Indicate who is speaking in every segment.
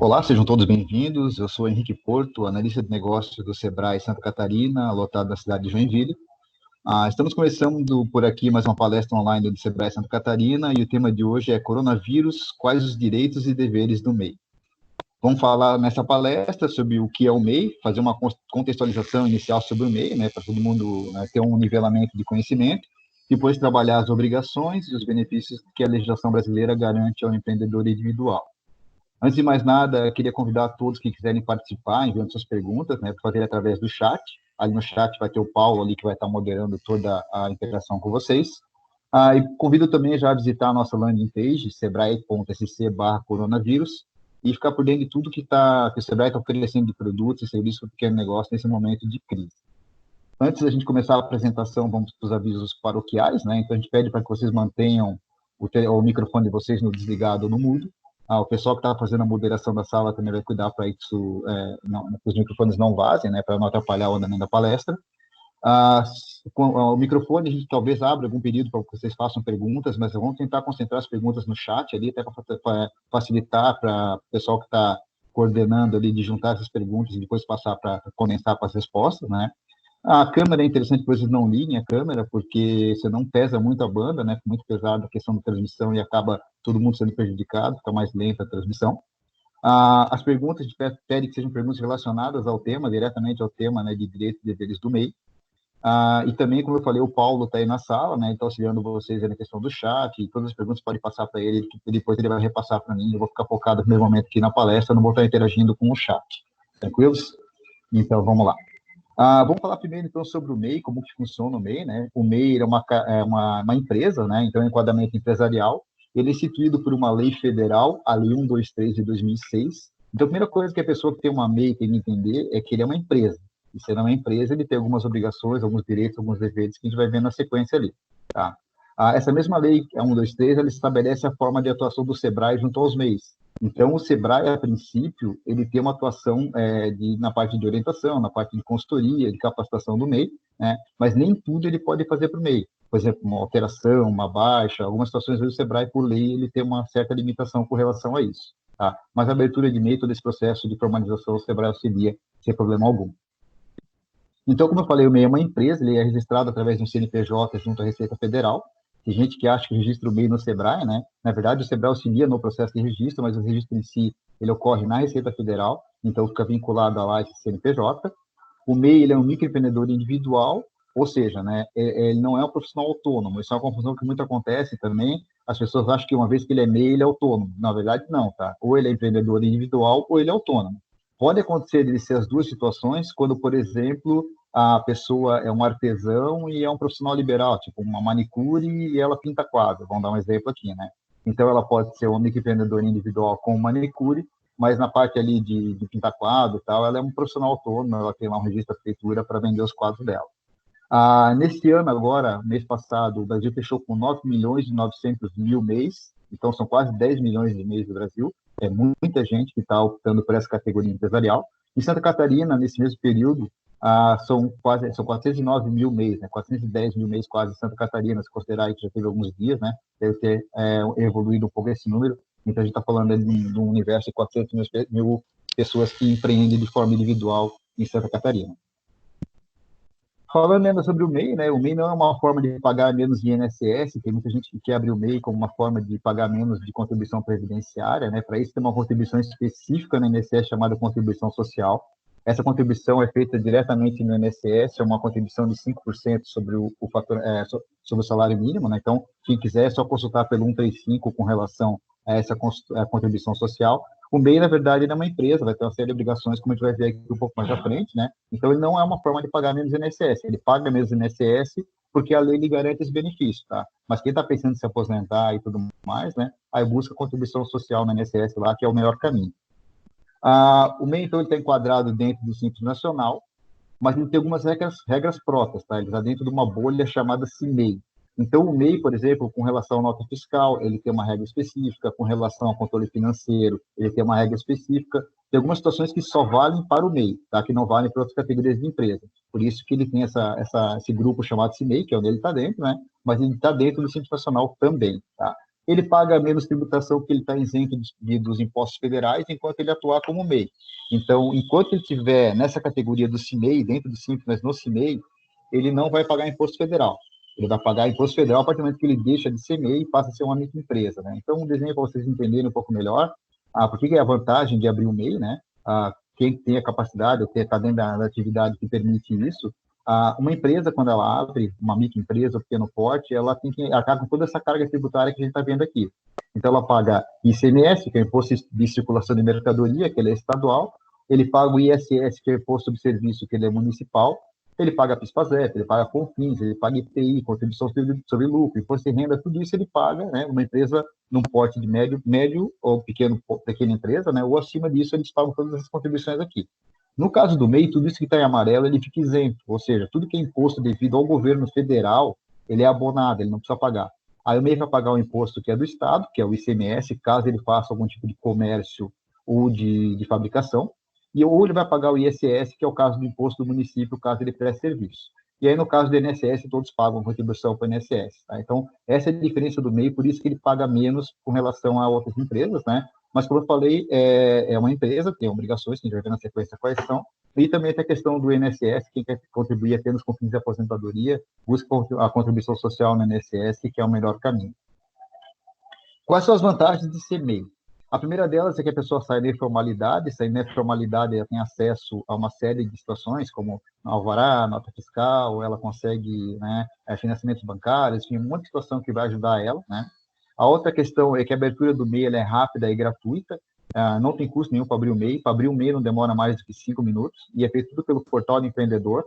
Speaker 1: Olá, sejam todos bem-vindos. Eu sou Henrique Porto, analista de negócios do Sebrae Santa Catarina, lotado na cidade de Joinville. Estamos começando por aqui mais uma palestra online do Sebrae Santa Catarina e o tema de hoje é Coronavírus, quais os direitos e deveres do MEI? Vamos falar nessa palestra sobre o que é o MEI, fazer uma contextualização inicial sobre o MEI, né, para todo mundo, né, ter um nivelamento de conhecimento, depois trabalhar as obrigações e os benefícios que a legislação brasileira garante ao empreendedor individual. Antes de mais nada, queria convidar todos que quiserem participar, enviando suas perguntas, né, para fazer através do chat. Ali no chat vai ter o Paulo ali que vai estar moderando toda a interação com vocês. E convido também já a visitar a nossa landing page, sebrae.sc/coronavírus, e ficar por dentro de tudo que o Sebrae está oferecendo de produtos e serviços para o pequeno negócio nesse momento de crise. Antes da gente começar a apresentação, vamos para os avisos paroquiais, né? Então a gente pede para que vocês mantenham o microfone de vocês no desligado ou no mudo. O pessoal que está fazendo a moderação da sala também vai cuidar para isso, os microfones não vazem, né, para não atrapalhar o andamento da palestra. Com o microfone, a gente talvez abra algum período para que vocês façam perguntas, mas vamos tentar concentrar as perguntas no chat ali, até para facilitar para o pessoal que está coordenando ali de juntar essas perguntas e depois passar para condensar para as respostas, né? A câmera é interessante que vocês não liguem a câmera, porque você não pesa muito a banda, né? Fica muito pesada a questão da transmissão e acaba todo mundo sendo prejudicado, fica mais lenta a transmissão. As perguntas, a gente pede que sejam perguntas relacionadas ao tema, diretamente ao tema, né, de direitos e deveres do MEI. E também, como eu falei, o Paulo está aí na sala, né? Então, auxiliando vocês aí na questão do chat, e todas as perguntas podem passar para ele, depois ele vai repassar para mim. Eu vou ficar focado no primeiro momento aqui na palestra, não vou estar interagindo com o chat. Tranquilos? Então, vamos lá. Vamos falar primeiro, então, sobre o MEI, como que funciona o MEI, né? O MEI é uma empresa, né? Então, é um enquadramento empresarial. Ele é instituído por uma lei federal, a Lei 123 de 2006. Então, a primeira coisa que a pessoa que tem uma MEI tem que entender é que ele é uma empresa. E sendo uma empresa, ele tem algumas obrigações, alguns direitos, alguns deveres que a gente vai ver na sequência ali, tá? Essa mesma lei, a 123, ela estabelece a forma de atuação do Sebrae junto aos MEIs. Então, o Sebrae, a princípio, ele tem uma atuação na parte de orientação, na parte de consultoria, de capacitação do MEI, né? Mas nem tudo ele pode fazer para o MEI. Por exemplo, uma alteração, uma baixa, algumas situações do Sebrae, por lei, ele tem uma certa limitação com relação a isso, tá? Mas a abertura de MEI, todo esse processo de formalização, o Sebrae auxilia sem problema algum. Então, como eu falei, o MEI é uma empresa, ele é registrado através de um CNPJ junto à Receita Federal. Tem gente que acha que registra o MEI no Sebrae, né? Na verdade, o Sebrae auxilia no processo de registro, mas o registro em si, ele ocorre na Receita Federal, então fica vinculado a lá esse CNPJ. O MEI, ele é um microempreendedor individual, ou seja, né, ele não é um profissional autônomo. Isso é uma confusão que muito acontece também. As pessoas acham que uma vez que ele é MEI, ele é autônomo. Na verdade, não, tá? Ou ele é empreendedor individual, ou ele é autônomo. Pode acontecer de ser as duas situações, quando, por exemplo, a pessoa é um artesão e é um profissional liberal, tipo uma manicure e ela pinta quadro, vamos dar um exemplo aqui, né? Então, ela pode ser uma microempreendedora individual com manicure, mas na parte ali de pintar quadro e tal, ela é um profissional autônomo, ela tem lá um registro da prefeitura para vender os quadros dela. Nesse ano agora, mês passado, o Brasil fechou com 9 milhões e 900 mil MEIs, então são quase 10 milhões de MEIs do Brasil, é muita gente que está optando por essa categoria empresarial. Em Santa Catarina, nesse mesmo período, são 409 mil MEIs, né? 410 mil MEIs quase em Santa Catarina, se considerar que já teve alguns dias, né? Deve ter evoluído um pouco esse número. Então, a gente está falando de um universo de 400 mil pessoas que empreendem de forma individual em Santa Catarina. Falando ainda sobre o MEI, né? O MEI não é uma forma de pagar menos de INSS, tem muita gente que quer abrir o MEI como uma forma de pagar menos de contribuição previdenciária, né? Para isso tem uma contribuição específica no INSS chamada contribuição social. Essa contribuição é feita diretamente no INSS, é uma contribuição de 5% sobre sobre o salário mínimo, né? Então, quem quiser é só consultar pelo 135 com relação a essa contribuição social. O MEI, na verdade, ele é uma empresa, vai ter uma série de obrigações, como a gente vai ver aqui um pouco mais à frente, né? Então, ele não é uma forma de pagar menos INSS, ele paga menos INSS porque a lei lhe garante esse benefício, tá? Mas quem está pensando em se aposentar e tudo mais, né? Aí busca contribuição social no INSS lá, que é o melhor caminho. O MEI, então, ele está enquadrado dentro do Simples Nacional, mas ele tem algumas regras próprias, tá? Ele está dentro de uma bolha chamada CIMEI. Então, o MEI, por exemplo, com relação à nota fiscal, ele tem uma regra específica, com relação ao controle financeiro, ele tem uma regra específica. Tem algumas situações que só valem para o MEI, tá? Que não valem para outras categorias de empresa. Por isso que ele tem esse grupo chamado CIMEI, que é onde ele está dentro, né? Mas ele está dentro do Simples Nacional também, tá? ele paga menos tributação porque ele está isento dos impostos federais enquanto ele atuar como MEI. Então, enquanto ele estiver nessa categoria do CIMEI, dentro do Simples, mas no CIMEI, ele não vai pagar imposto federal. Ele vai pagar imposto federal a partir do momento que ele deixa de ser MEI e passa a ser uma microempresa, né? Então, um desenho para vocês entenderem um pouco melhor, por que é a vantagem de abrir o MEI, né? Quem tem a capacidade, ou está dentro da atividade que permite isso, uma empresa, quando ela abre, uma microempresa, ou pequeno porte, ela tem que arcar com toda essa carga tributária que a gente está vendo aqui. Então, ela paga ICMS, que é o Imposto de Circulação de Mercadoria, que ele é estadual, ele paga o ISS, que é o Imposto sobre Serviço, que ele é municipal, ele paga PIS/PASEP, ele paga CONFINS, ele paga IPI, Contribuição sobre Lucro, Imposto de Renda, tudo isso ele paga, né? Uma empresa num porte de médio ou pequena empresa, né? Ou acima disso, eles pagam todas essas contribuições aqui. No caso do MEI, tudo isso que está em amarelo, ele fica isento, ou seja, tudo que é imposto devido ao governo federal, ele é abonado, ele não precisa pagar. Aí o MEI vai pagar o imposto que é do Estado, que é o ICMS, caso ele faça algum tipo de comércio ou de fabricação, ou ele vai pagar o ISS, que é o caso do imposto do município, caso ele preste serviço. E aí, no caso do INSS, todos pagam contribuição para o INSS. Tá? Então, essa é a diferença do MEI, por isso que ele paga menos com relação a outras empresas, né? Mas, como eu falei, é uma empresa, tem obrigações, que a gente vai ver na sequência quais são, e também tem a questão do INSS, quem quer contribuir apenas com fins de aposentadoria, busca a contribuição social no INSS, que é o melhor caminho. Quais são as vantagens de ser MEI? A primeira delas é que a pessoa sai da informalidade, sai da informalidade, ela tem acesso a uma série de situações, como alvará, nota fiscal, ela consegue, né, financiamentos bancários, enfim, um monte de situação que vai ajudar ela, né? A outra questão é que a abertura do MEI ela é rápida e gratuita, não tem custo nenhum para abrir o MEI. Para abrir o MEI não demora mais do que 5 minutos, e é feito tudo pelo portal do empreendedor,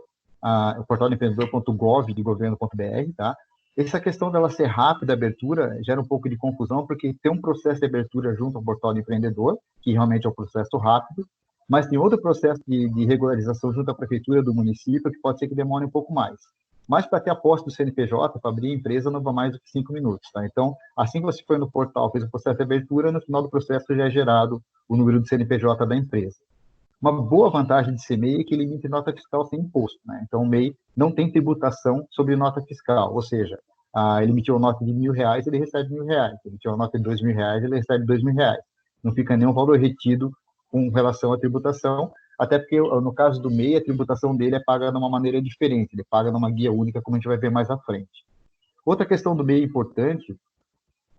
Speaker 1: o portal do empreendedor.gov de governo.br, tá? Essa questão dela ser rápida, a abertura, gera um pouco de confusão, porque tem um processo de abertura junto ao portal do empreendedor, que realmente é um processo rápido, mas tem outro processo de regularização junto à prefeitura do município, que pode ser que demore um pouco mais. Mas para ter a posse do CNPJ, para abrir a empresa, não vai mais do que 5 minutos. Tá? Então, assim que você foi no portal, fez o processo de abertura, no final do processo já é gerado o número do CNPJ da empresa. Uma boa vantagem de ser MEI é que ele emite nota fiscal sem imposto. Né? Então, o MEI não tem tributação sobre nota fiscal, ou seja, ele emitiu uma nota de R$1.000, ele recebe R$1.000. Ele emitiu uma nota de R$2.000, ele recebe R$2.000. Não fica nenhum valor retido com relação à tributação, até porque, no caso do MEI, a tributação dele é paga de uma maneira diferente, ele paga numa guia única, como a gente vai ver mais à frente. Outra questão do MEI importante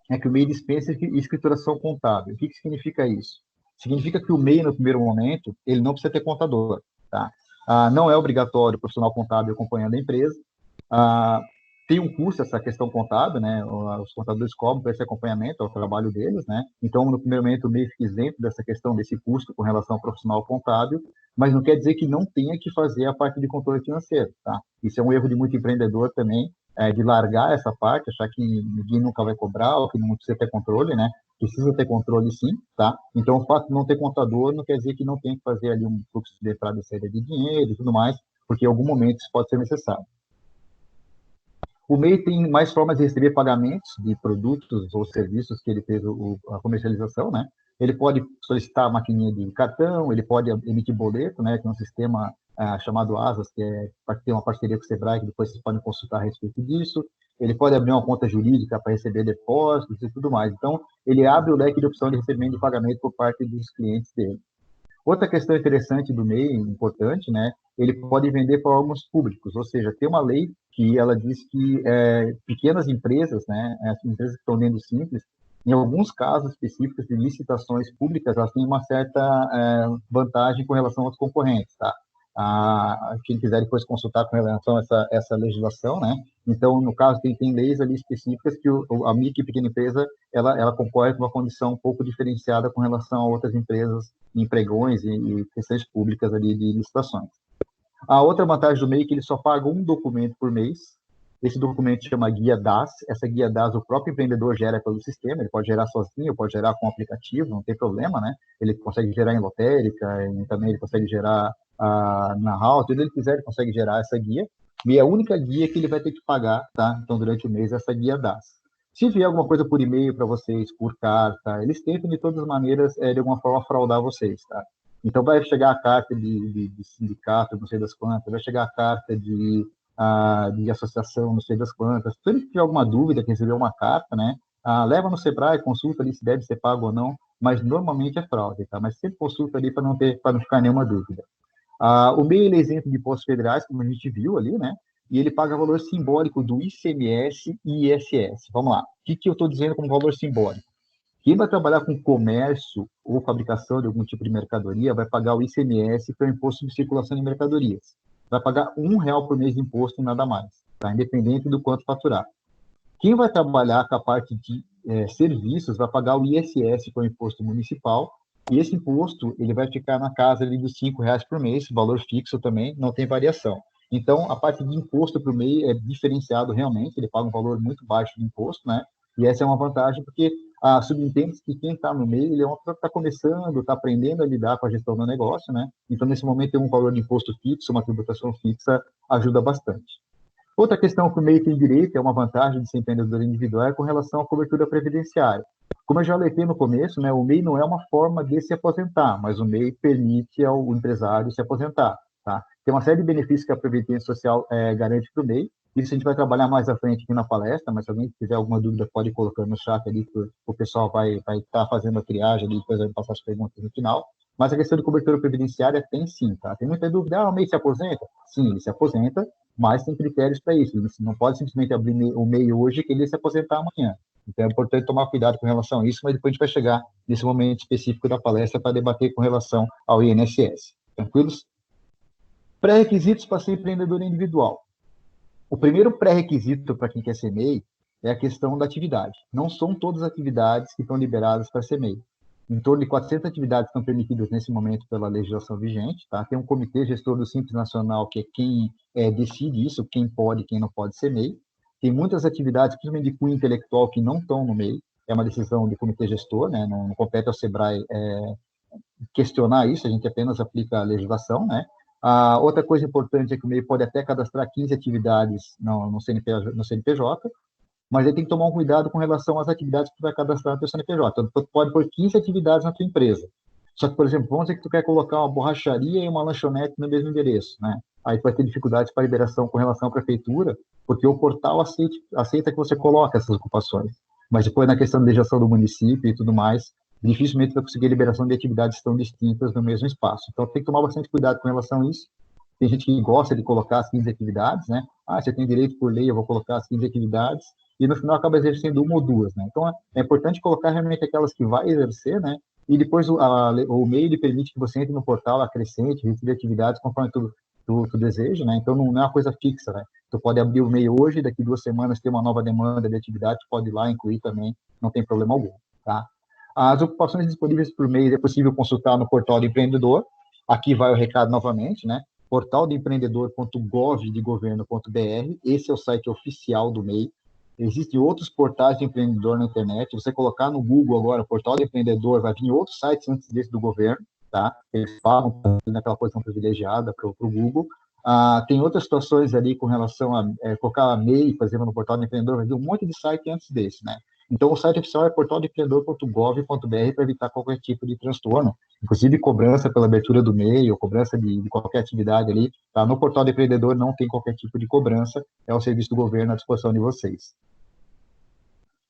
Speaker 1: é que o MEI dispensa escrituração contábil. O que significa isso? Significa que o MEI, no primeiro momento, ele não precisa ter contador. Tá? Não é obrigatório o profissional contábil acompanhando a empresa. Tem um custo essa questão contábil, né? Os contadores cobram para esse acompanhamento, é o trabalho deles, né? Então, no primeiro momento, o MEI fica isento dessa questão, desse custo com relação ao profissional contábil, mas não quer dizer que não tenha que fazer a parte de controle financeiro, tá? Isso é um erro de muito empreendedor também, de largar essa parte, achar que ninguém nunca vai cobrar, ou que não precisa ter controle, né? Precisa ter controle sim, tá? Então, o fato de não ter contador não quer dizer que não tem que fazer ali um fluxo de entrada e saída de dinheiro e tudo mais, porque em algum momento isso pode ser necessário. O MEI tem mais formas de receber pagamentos de produtos ou serviços que ele fez a comercialização, né? Ele pode solicitar a maquininha de cartão, ele pode emitir boleto, né? Tem um sistema chamado ASAS, que tem uma parceria com o Sebrae, que depois vocês podem consultar a respeito disso. Ele pode abrir uma conta jurídica para receber depósitos e tudo mais. Então, ele abre o leque de opção de recebimento de pagamento por parte dos clientes dele. Outra questão interessante do MEI, importante, né? Ele pode vender para órgãos públicos, ou seja, tem uma lei que ela diz que pequenas empresas, né, as empresas que estão dentro do Simples, em alguns casos específicos de licitações públicas, elas têm uma certa vantagem com relação aos concorrentes, tá? Quem quiser depois consultar com relação a essa legislação, né? Então, no caso, tem leis ali específicas que a micro e pequena empresa, ela concorre com uma condição um pouco diferenciada com relação a outras empresas em pregões e questões públicas ali de licitações. A outra vantagem do MEI é que ele só paga um documento por mês. Esse documento chama Guia DAS. Essa Guia DAS o próprio empreendedor gera pelo sistema. Ele pode gerar sozinho, pode gerar com aplicativo, não tem problema, né? Ele consegue gerar em lotérica, e também ele consegue gerar na house, tudo ele quiser, ele consegue gerar essa guia. E é a única guia que ele vai ter que pagar, tá? Então, durante o mês, essa Guia DAS. Se vier alguma coisa por e-mail para vocês, por carta, eles tentam, de todas as maneiras, de alguma forma, fraudar vocês, tá? Então, vai chegar a carta de sindicato, não sei das quantas, vai chegar a carta de associação, não sei das quantas. Se ele tiver alguma dúvida, que recebeu uma carta, né, Leva no Sebrae, consulta ali se deve ser pago ou não, mas normalmente é fraude, tá? Mas sempre consulta ali para não ficar nenhuma dúvida. O MEI ele é isento de impostos federais, como a gente viu ali, né? E ele paga valor simbólico do ICMS e ISS. Vamos lá. O que eu estou dizendo como valor simbólico? Quem vai trabalhar com comércio ou fabricação de algum tipo de mercadoria vai pagar o ICMS, que é o Imposto de Circulação de Mercadorias. Vai pagar R$ 1 por mês de imposto e nada mais, tá? Independente do quanto faturar. Quem vai trabalhar com a parte de serviços vai pagar o ISS, que é o Imposto Municipal, e esse imposto ele vai ficar na casa ali dos R$ 5 por mês, valor fixo também, não tem variação. Então, a parte de imposto para o MEI é diferenciado realmente, ele paga um valor muito baixo de imposto, né? E essa é uma vantagem, porque subentende que quem está no MEI, ele é uma pessoa que está começando, está aprendendo a lidar com a gestão do negócio, né? Então, nesse momento, ter um valor de imposto fixo, uma tributação fixa, ajuda bastante. Outra questão que o MEI tem direito, é uma vantagem de ser empreendedor individual, é com relação à cobertura previdenciária. Como eu já alertei no começo, né, o MEI não é uma forma de se aposentar, mas o MEI permite ao empresário se aposentar. Tá? Tem uma série de benefícios que a Previdência Social garante para o MEI. Isso a gente vai trabalhar mais à frente aqui na palestra, mas se alguém tiver alguma dúvida, pode ir colocando no chat ali, que o pessoal vai estar fazendo a triagem ali, depois vai passar as perguntas no final. Mas a questão de cobertura previdenciária tem sim, tá? Tem muita dúvida, o MEI se aposenta? Sim, ele se aposenta, mas tem critérios para isso. Você não pode simplesmente abrir o MEI hoje e ele se aposentar amanhã. Então é importante tomar cuidado com relação a isso, mas depois a gente vai chegar nesse momento específico da palestra para debater com relação ao INSS. Tranquilos? Pré-requisitos para ser empreendedor individual. O primeiro pré-requisito para quem quer ser MEI é a questão da atividade. Não são todas as atividades que estão liberadas para ser MEI. Em torno de 400 atividades estão permitidas nesse momento pela legislação vigente. Tá? Tem um comitê gestor do Simples Nacional, que é quem decide isso, quem pode e quem não pode ser MEI. Tem muitas atividades, principalmente de cunho intelectual, que não estão no MEI. É uma decisão do comitê gestor, né? Não compete ao Sebrae questionar isso, a gente apenas aplica a legislação, né? Outra coisa importante é que o MEI pode até cadastrar 15 atividades no CNPJ, mas ele tem que tomar um cuidado com relação às atividades que tu vai cadastrar no teu CNPJ. Então, tu pode pôr 15 atividades na tua empresa. Só que, por exemplo, vamos dizer que tu quer colocar uma borracharia e uma lanchonete no mesmo endereço, né? Aí tu vai ter dificuldades para liberação com relação à prefeitura, porque o portal aceita que você coloque essas ocupações. Mas depois, na questão de legislação do município e tudo mais, dificilmente vai conseguir liberação de atividades tão distintas no mesmo espaço. Então, tem que tomar bastante cuidado com relação a isso. Tem gente que gosta de colocar as 15 atividades, né? Você tem direito por lei, eu vou colocar as 15 atividades, e no final acaba exercendo uma ou duas, né? Então, é importante colocar realmente aquelas que vai exercer, né? E depois o MEI ele permite que você entre no portal, acrescente, retire atividades conforme tu deseja, né? Então, não é uma coisa fixa, né? Tu pode abrir o MEI hoje, daqui 2 semanas ter uma nova demanda de atividade, tu pode ir lá incluir também, não tem problema algum, tá? As ocupações disponíveis por mês é possível consultar no portal do empreendedor. Aqui vai o recado novamente, né? portaldoempreendedor.gov.br, esse é o site oficial do MEI. Existem outros portais de empreendedor na internet. Você colocar no Google agora, portal de empreendedor, vai vir outros sites antes desse do governo, tá? Eles falam naquela posição privilegiada para o Google. Tem outras situações ali com relação a colocar a MEI, por exemplo, no portal de empreendedor, vai vir um monte de site antes desse, né? Então, o site oficial é portaldeempreendedor.gov.br para evitar qualquer tipo de transtorno, inclusive cobrança pela abertura do MEI ou cobrança de qualquer atividade ali. Tá? No portal do empreendedor não tem qualquer tipo de cobrança, é o serviço do governo à disposição de vocês.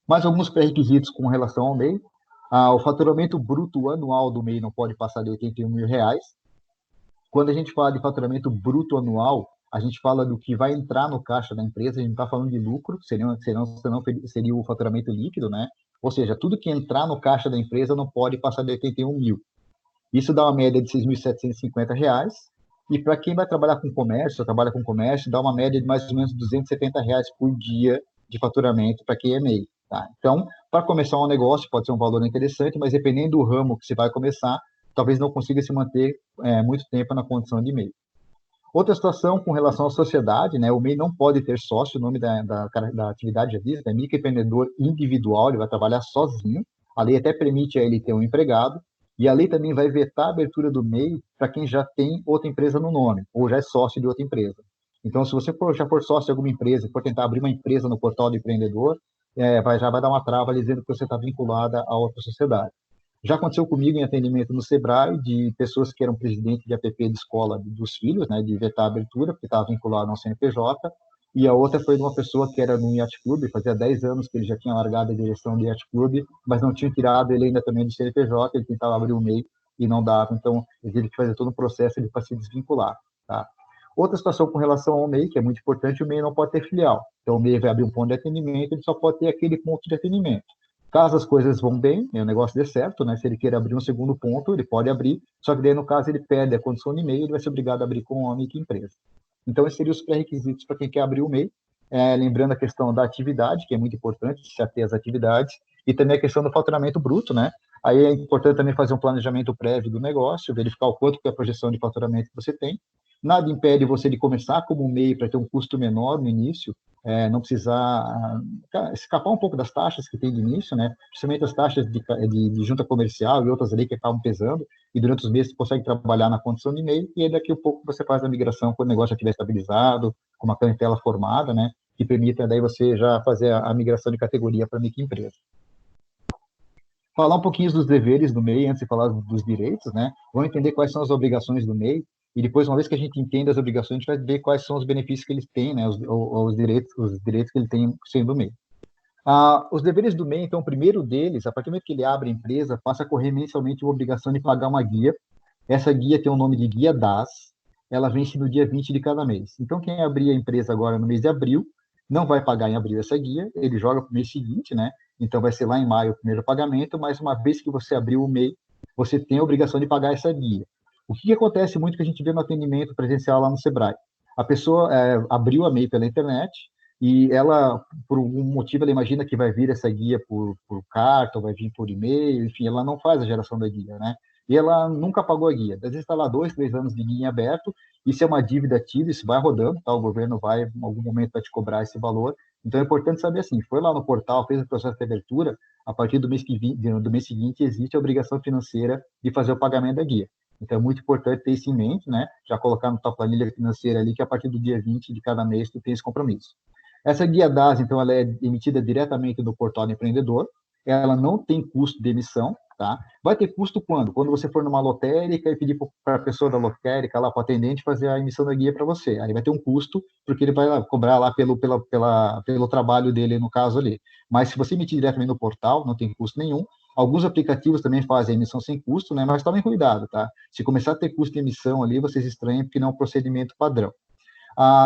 Speaker 1: Mais alguns pré-requisitos com relação ao MEI. O faturamento bruto anual do MEI não pode passar de R$ 81 mil. Quando a gente fala de faturamento bruto anual, a gente fala do que vai entrar no caixa da empresa, a gente não está falando de lucro, senão seria o faturamento líquido, né? Ou seja, tudo que entrar no caixa da empresa não pode passar de 81 mil. Isso dá uma média de R$ 6.750, e para quem vai trabalhar com comércio, trabalha com comércio, dá uma média de mais ou menos R$ 270 por dia de faturamento para quem é MEI. Tá? Então, para começar um negócio, pode ser um valor interessante, mas dependendo do ramo que você vai começar, talvez não consiga se manter muito tempo na condição de MEI. Outra situação com relação à sociedade, né? O MEI não pode ter sócio, o nome da atividade já diz, é microempreendedor individual, ele vai trabalhar sozinho. A lei até permite a ele ter um empregado, e a lei também vai vetar a abertura do MEI para quem já tem outra empresa no nome, ou já é sócio de outra empresa. Então, se você já for sócio de alguma empresa e for tentar abrir uma empresa no portal do empreendedor, já vai dar uma trava dizendo que você está vinculada a outra sociedade. Já aconteceu comigo em atendimento no Sebrae, de pessoas que eram presidente de APP de escola dos filhos, né, de vetar a abertura, porque estava vinculado ao CNPJ, e a outra foi de uma pessoa que era no Yacht Club, fazia 10 anos que ele já tinha largado a direção do Yacht Club, mas não tinha tirado ele ainda também do CNPJ, ele tentava abrir o MEI e não dava, então ele teve que fazer todo um processo para se desvincular. Tá? Outra situação com relação ao MEI, que é muito importante, o MEI não pode ter filial. Então, o MEI vai abrir um ponto de atendimento, ele só pode ter aquele ponto de atendimento. Caso as coisas vão bem, o negócio dê certo, né? Se ele queira abrir um segundo ponto, ele pode abrir, só que daí, no caso, ele perde a condição de MEI, ele vai ser obrigado a abrir com uma única empresa. Então, esses seriam os pré-requisitos para quem quer abrir o MEI. Lembrando a questão da atividade, que é muito importante, se ater às atividades, e também a questão do faturamento bruto, né? Aí é importante também fazer um planejamento prévio do negócio, verificar o quanto que é a projeção de faturamento que você tem. Nada impede você de começar como MEI para ter um custo menor no início, não precisar escapar um pouco das taxas que tem de início, né? Principalmente as taxas de junta comercial e outras ali que acabam pesando, e durante os meses você consegue trabalhar na condição de MEI, e aí daqui a pouco você faz a migração quando o negócio já estiver estabilizado, com uma clientela formada, né? Que permita daí você já fazer a migração de categoria para microempresa. Falar um pouquinho dos deveres do MEI antes de falar dos direitos, né? Vamos entender quais são as obrigações do MEI, e depois, uma vez que a gente entende as obrigações, a gente vai ver quais são os benefícios que eles têm, né? Os direitos que ele tem sendo MEI. Os deveres do MEI, então, o primeiro deles, a partir do momento que ele abre a empresa, passa a correr mensalmente uma obrigação de pagar uma guia. Essa guia tem o nome de Guia DAS, ela vence no dia 20 de cada mês. Então, quem abrir a empresa agora no mês de abril, não vai pagar em abril essa guia, ele joga para o mês seguinte, né? Então, vai ser lá em maio o primeiro pagamento, mas uma vez que você abriu o MEI, você tem a obrigação de pagar essa guia. O que acontece muito que a gente vê no atendimento presencial lá no Sebrae? A pessoa abriu a MEI pela internet, e ela, por algum motivo, ela imagina que vai vir essa guia por carta, ou vai vir por e-mail, enfim, ela não faz a geração da guia, né? E ela nunca pagou a guia. Às vezes está lá 2, 3 anos de guia em aberto, isso é uma dívida ativa, isso vai rodando, tá? O governo vai, em algum momento, vai te cobrar esse valor. Então é importante saber assim, foi lá no portal, fez o processo de abertura, a partir do mês seguinte existe a obrigação financeira de fazer o pagamento da guia. Então é muito importante ter isso em mente, né? Já colocar na tua planilha financeira ali que a partir do dia 20 de cada mês tu tem esse compromisso. Essa guia DAS, então, ela é emitida diretamente do portal do empreendedor, ela não tem custo de emissão, tá? Vai ter custo quando? Quando você for numa lotérica e pedir para a pessoa da lotérica, lá para o atendente, fazer a emissão da guia para você. Aí vai ter um custo, porque ele vai cobrar lá pelo trabalho dele, no caso ali. Mas se você emitir diretamente no portal, não tem custo nenhum. Alguns aplicativos também fazem a emissão sem custo, né? Mas tomem cuidado, tá? Se começar a ter custo de emissão ali, vocês estranhem, porque não é um procedimento padrão.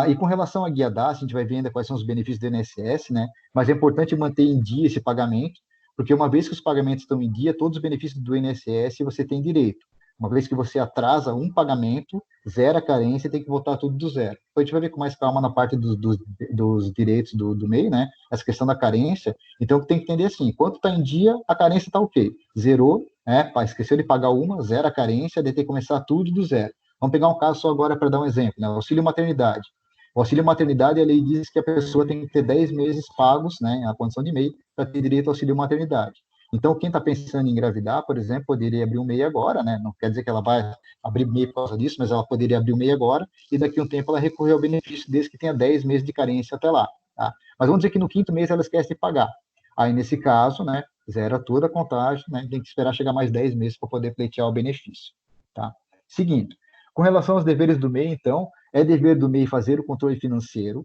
Speaker 1: E com relação à guia DAS, a gente vai ver ainda quais são os benefícios do INSS, né? Mas é importante manter em dia esse pagamento, porque uma vez que os pagamentos estão em dia, todos os benefícios do INSS você tem direito. Uma vez que você atrasa um pagamento, zera a carência, tem que voltar tudo do zero. Então a gente vai ver com mais calma na parte dos direitos do MEI, né? Essa questão da carência. Então tem que entender assim: enquanto está em dia, a carência está ok. Zerou, esqueceu de pagar uma, zera a carência, daí tem que começar tudo do zero. Vamos pegar um caso só agora para dar um exemplo, né? O auxílio maternidade. O auxílio maternidade, a lei diz que a pessoa tem que ter 10 meses pagos, né, a condição de MEI, para ter direito ao auxílio maternidade. Então, quem está pensando em engravidar, por exemplo, poderia abrir um MEI agora, né? Não quer dizer que ela vai abrir MEI por causa disso, mas ela poderia abrir um MEI agora e daqui a um tempo ela recorrer ao benefício desde que tenha 10 meses de carência até lá, tá? Mas vamos dizer que no quinto mês ela esquece de pagar. Aí, nesse caso, né, zera toda a contagem, né? Tem que esperar chegar mais 10 meses para poder pleitear o benefício, tá? Seguinte, com relação aos deveres do MEI, então, é dever do MEI fazer o controle financeiro.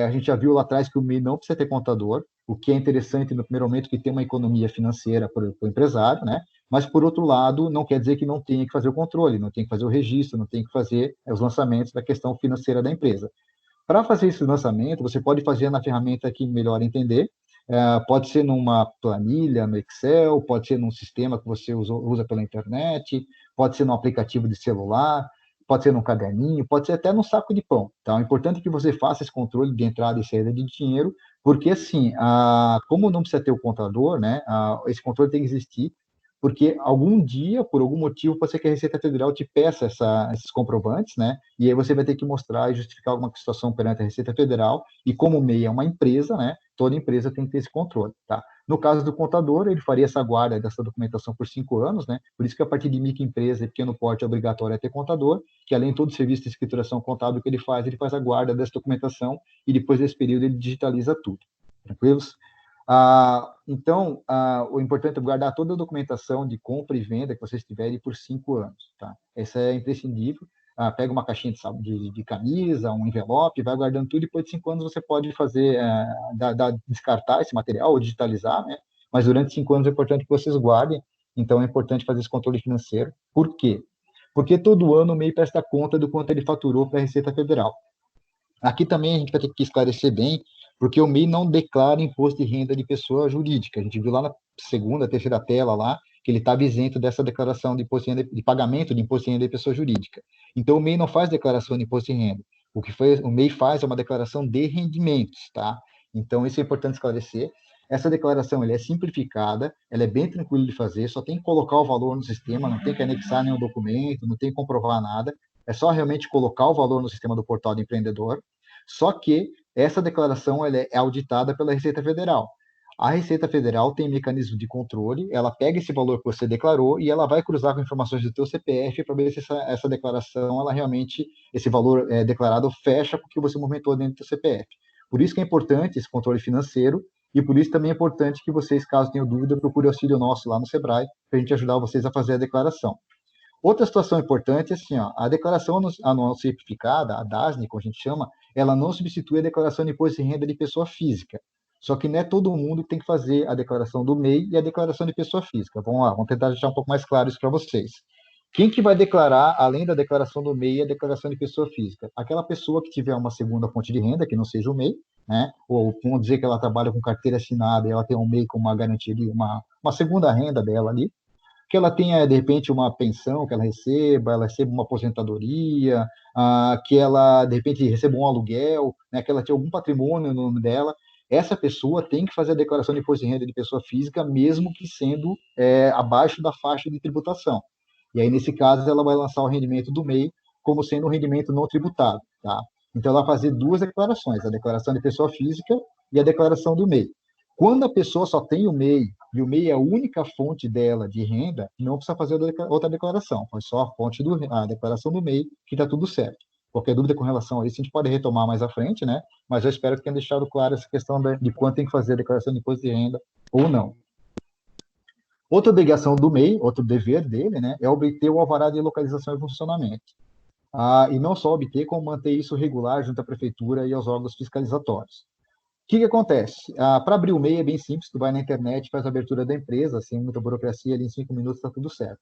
Speaker 1: A gente já viu lá atrás que o MEI não precisa ter contador, o que é interessante no primeiro momento que tem uma economia financeira para o empresário, né? Mas, por outro lado, não quer dizer que não tenha que fazer o controle, não tem que fazer o registro, não tem que fazer os lançamentos da questão financeira da empresa. Para fazer esse lançamento, você pode fazer na ferramenta que melhor entender, pode ser numa planilha, no Excel, pode ser num sistema que você usa pela internet, pode ser num aplicativo de celular, pode ser num caderninho, pode ser até num saco de pão. Tá? O importante é que você faça esse controle de entrada e saída de dinheiro, porque assim, como não precisa ter o contador, né, esse controle tem que existir, porque algum dia, por algum motivo, pode ser que a Receita Federal te peça esses comprovantes, né? E aí você vai ter que mostrar e justificar alguma situação perante a Receita Federal, e como o MEI é uma empresa, né? Toda empresa tem que ter esse controle, tá? No caso do contador, ele faria essa guarda dessa documentação por 5 anos, né? Por isso que a partir de microempresa e pequeno porte é obrigatório ter contador, que além de todo o serviço de escrituração contábil que ele faz a guarda dessa documentação e depois desse período ele digitaliza tudo. Tranquilos? Então, o importante é guardar toda a documentação de compra e venda que vocês tiverem por 5 anos, tá? Essa é imprescindível. pega uma caixinha de camisa, um envelope, vai guardando tudo, e depois de 5 anos você pode fazer, descartar esse material ou digitalizar, né? Mas durante 5 anos é importante que vocês guardem, então é importante fazer esse controle financeiro. Por quê? Porque todo ano o MEI presta conta do quanto ele faturou para a Receita Federal. Aqui também a gente vai ter que esclarecer bem, porque o MEI não declara imposto de renda de pessoa jurídica. A gente viu lá na segunda, terceira tela lá, que ele estava isento dessa declaração de imposto de renda, de pagamento de imposto de renda de pessoa jurídica. Então o MEI não faz declaração de imposto de renda. O MEI faz é uma declaração de rendimentos, tá? Então isso é importante esclarecer. Essa declaração ela é simplificada, ela é bem tranquila de fazer, só tem que colocar o valor no sistema, não tem que anexar nenhum documento, não tem que comprovar nada, é só realmente colocar o valor no sistema do portal do empreendedor. Só que essa declaração ela é auditada pela Receita Federal. A Receita Federal tem mecanismo de controle, ela pega esse valor que você declarou e ela vai cruzar com informações do teu CPF para ver se essa declaração, ela realmente, esse valor declarado fecha com o que você movimentou dentro do teu CPF. Por isso que é importante esse controle financeiro e por isso também é importante que vocês, caso tenham dúvida, procurem auxílio nosso lá no Sebrae para a gente ajudar vocês a fazer a declaração. Outra situação importante é assim, ó, a declaração anual simplificada, a DASNE, como a gente chama, ela não substitui a declaração de imposto de renda de pessoa física. Só que não é todo mundo que tem que fazer a declaração do MEI e a declaração de pessoa física. Vamos lá, vamos tentar deixar um pouco mais claro isso para vocês. Quem que vai declarar, além da declaração do MEI, a declaração de pessoa física? Aquela pessoa que tiver uma segunda fonte de renda, que não seja o MEI, né? Ou vamos dizer que ela trabalha com carteira assinada e ela tem um MEI com uma garantia de uma segunda renda dela ali, que ela tenha, de repente, uma pensão que ela receba uma aposentadoria, que ela, de repente, receba um aluguel, né, que ela tenha algum patrimônio no nome dela. Essa pessoa tem que fazer a declaração de imposto de renda de pessoa física, mesmo que sendo abaixo da faixa de tributação. E aí, nesse caso, ela vai lançar o rendimento do MEI como sendo um rendimento não tributado, tá? Então, ela vai fazer duas declarações, a declaração de pessoa física e a declaração do MEI. Quando a pessoa só tem o MEI e o MEI é a única fonte dela de renda, não precisa fazer outra declaração, faz só a declaração do MEI, que está tudo certo. Qualquer dúvida com relação a isso, a gente pode retomar mais à frente, né? Mas eu espero que tenha deixado claro essa questão de quanto tem que fazer a declaração de imposto de renda ou não. Outra obrigação do MEI, outro dever dele, né, é obter o alvará de localização e funcionamento. E não só obter, como manter isso regular junto à prefeitura e aos órgãos fiscalizatórios. O que acontece? Para abrir o MEI é bem simples, tu vai na internet, faz a abertura da empresa, sem muita burocracia, ali em 5 minutos está tudo certo.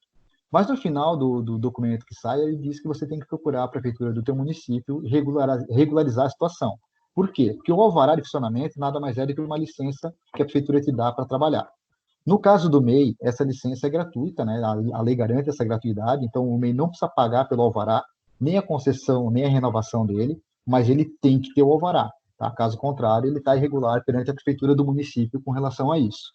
Speaker 1: Mas no final do documento que sai, ele diz que você tem que procurar a prefeitura do teu município e regularizar a situação. Por quê? Porque o alvará de funcionamento nada mais é do que uma licença que a prefeitura te dá para trabalhar. No caso do MEI, essa licença é gratuita, né? A lei garante essa gratuidade, então o MEI não precisa pagar pelo alvará, nem a concessão, nem a renovação dele, mas ele tem que ter o alvará. Tá? Caso contrário, ele está irregular perante a prefeitura do município com relação a isso.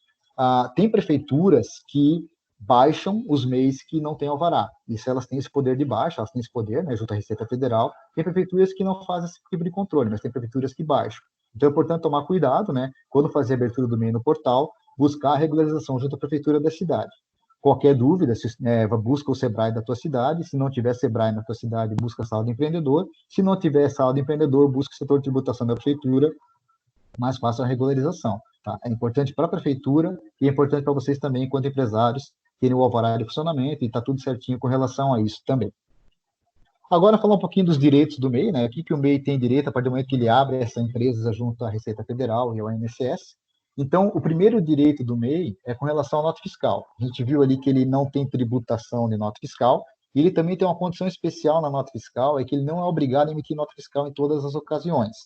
Speaker 1: Tem prefeituras que baixam os MEIs que não têm alvará. Isso elas têm esse poder de baixa, elas têm esse poder, né, junto à Receita Federal. Tem prefeituras que não fazem esse tipo de controle, mas tem prefeituras que baixam. Então é importante tomar cuidado, né, quando fazer a abertura do MEI no portal, buscar a regularização junto à prefeitura da cidade. Qualquer dúvida, busca o Sebrae da tua cidade. Se não tiver Sebrae na tua cidade, busca a sala de empreendedor. Se não tiver sala de empreendedor, busca o setor de tributação da prefeitura, mas faça a regularização. Tá? É importante para a prefeitura e é importante para vocês também, enquanto empresários, terem o alvará de funcionamento e está tudo certinho com relação a isso também. Agora, falar um pouquinho dos direitos do MEI, né? O que o MEI tem direito a partir do momento que ele abre essa empresa junto à Receita Federal e ao INSS. Então, o primeiro direito do MEI é com relação à nota fiscal. A gente viu ali que ele não tem tributação de nota fiscal, e ele também tem uma condição especial na nota fiscal, é que ele não é obrigado a emitir nota fiscal em todas as ocasiões.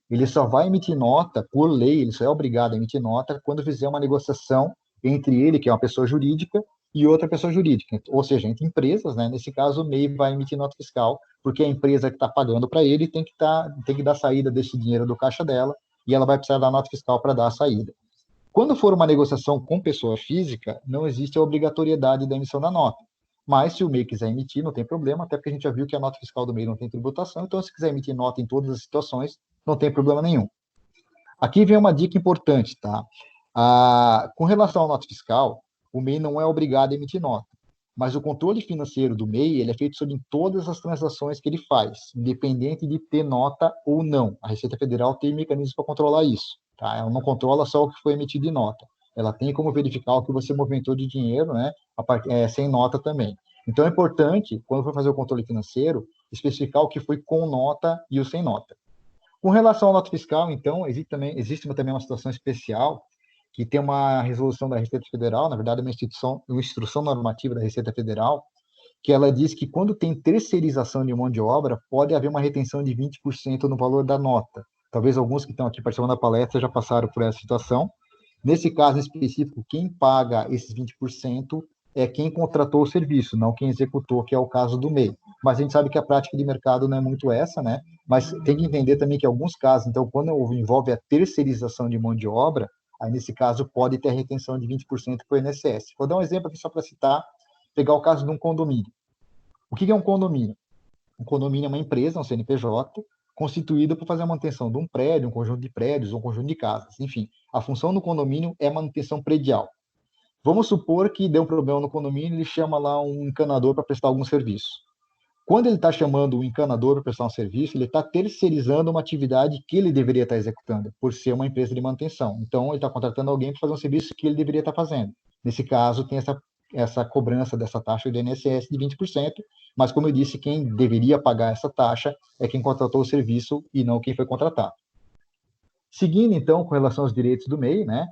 Speaker 1: Ele só vai emitir nota, por lei, ele só é obrigado a emitir nota quando fizer uma negociação entre ele, que é uma pessoa jurídica, e outra pessoa jurídica, ou seja, entre empresas, né? Nesse caso, o MEI vai emitir nota fiscal, porque a empresa que está pagando para ele tem que dar saída desse dinheiro do caixa dela, e ela vai precisar da nota fiscal para dar a saída. Quando for uma negociação com pessoa física, não existe a obrigatoriedade da emissão da nota. Mas se o MEI quiser emitir, não tem problema, até porque a gente já viu que a nota fiscal do MEI não tem tributação, então se quiser emitir nota em todas as situações, não tem problema nenhum. Aqui vem uma dica importante, tá? Com relação à nota fiscal, o MEI não é obrigado a emitir nota, mas o controle financeiro do MEI ele é feito sobre todas as transações que ele faz, independente de ter nota ou não. A Receita Federal tem mecanismos para controlar isso, tá? Ela não controla só o que foi emitido de nota, ela tem como verificar o que você movimentou de dinheiro, né, sem nota também. Então é importante, quando for fazer o controle financeiro, especificar o que foi com nota e o sem nota. Com relação à nota fiscal, então, existe também uma situação especial que tem uma resolução da Receita Federal, na verdade, uma instrução normativa da Receita Federal, que ela diz que quando tem terceirização de mão de obra, pode haver uma retenção de 20% no valor da nota. Talvez alguns que estão aqui participando da palestra já passaram por essa situação. Nesse caso específico, quem paga esses 20% é quem contratou o serviço, não quem executou, que é o caso do MEI. Mas a gente sabe que a prática de mercado não é muito essa, né? Mas tem que entender também que alguns casos, então, quando envolve a terceirização de mão de obra, aí nesse caso pode ter retenção de 20% para o INSS. Vou dar um exemplo aqui só para citar, pegar o caso de um condomínio. O que é um condomínio? Um condomínio é uma empresa, um CNPJ, constituída para fazer a manutenção de um prédio, um conjunto de prédios, um conjunto de casas. Enfim, a função do condomínio é manutenção predial. Vamos supor que deu um problema no condomínio, ele chama lá um encanador para prestar algum serviço. Quando ele está chamando o encanador para prestar um serviço, ele está terceirizando uma atividade que ele deveria estar executando, por ser uma empresa de manutenção. Então, ele está contratando alguém para fazer um serviço que ele deveria estar fazendo. Nesse caso, tem essa cobrança dessa taxa do INSS de 20%, mas, como eu disse, quem deveria pagar essa taxa é quem contratou o serviço e não quem foi contratado. Seguindo, então, com relação aos direitos do MEI, né?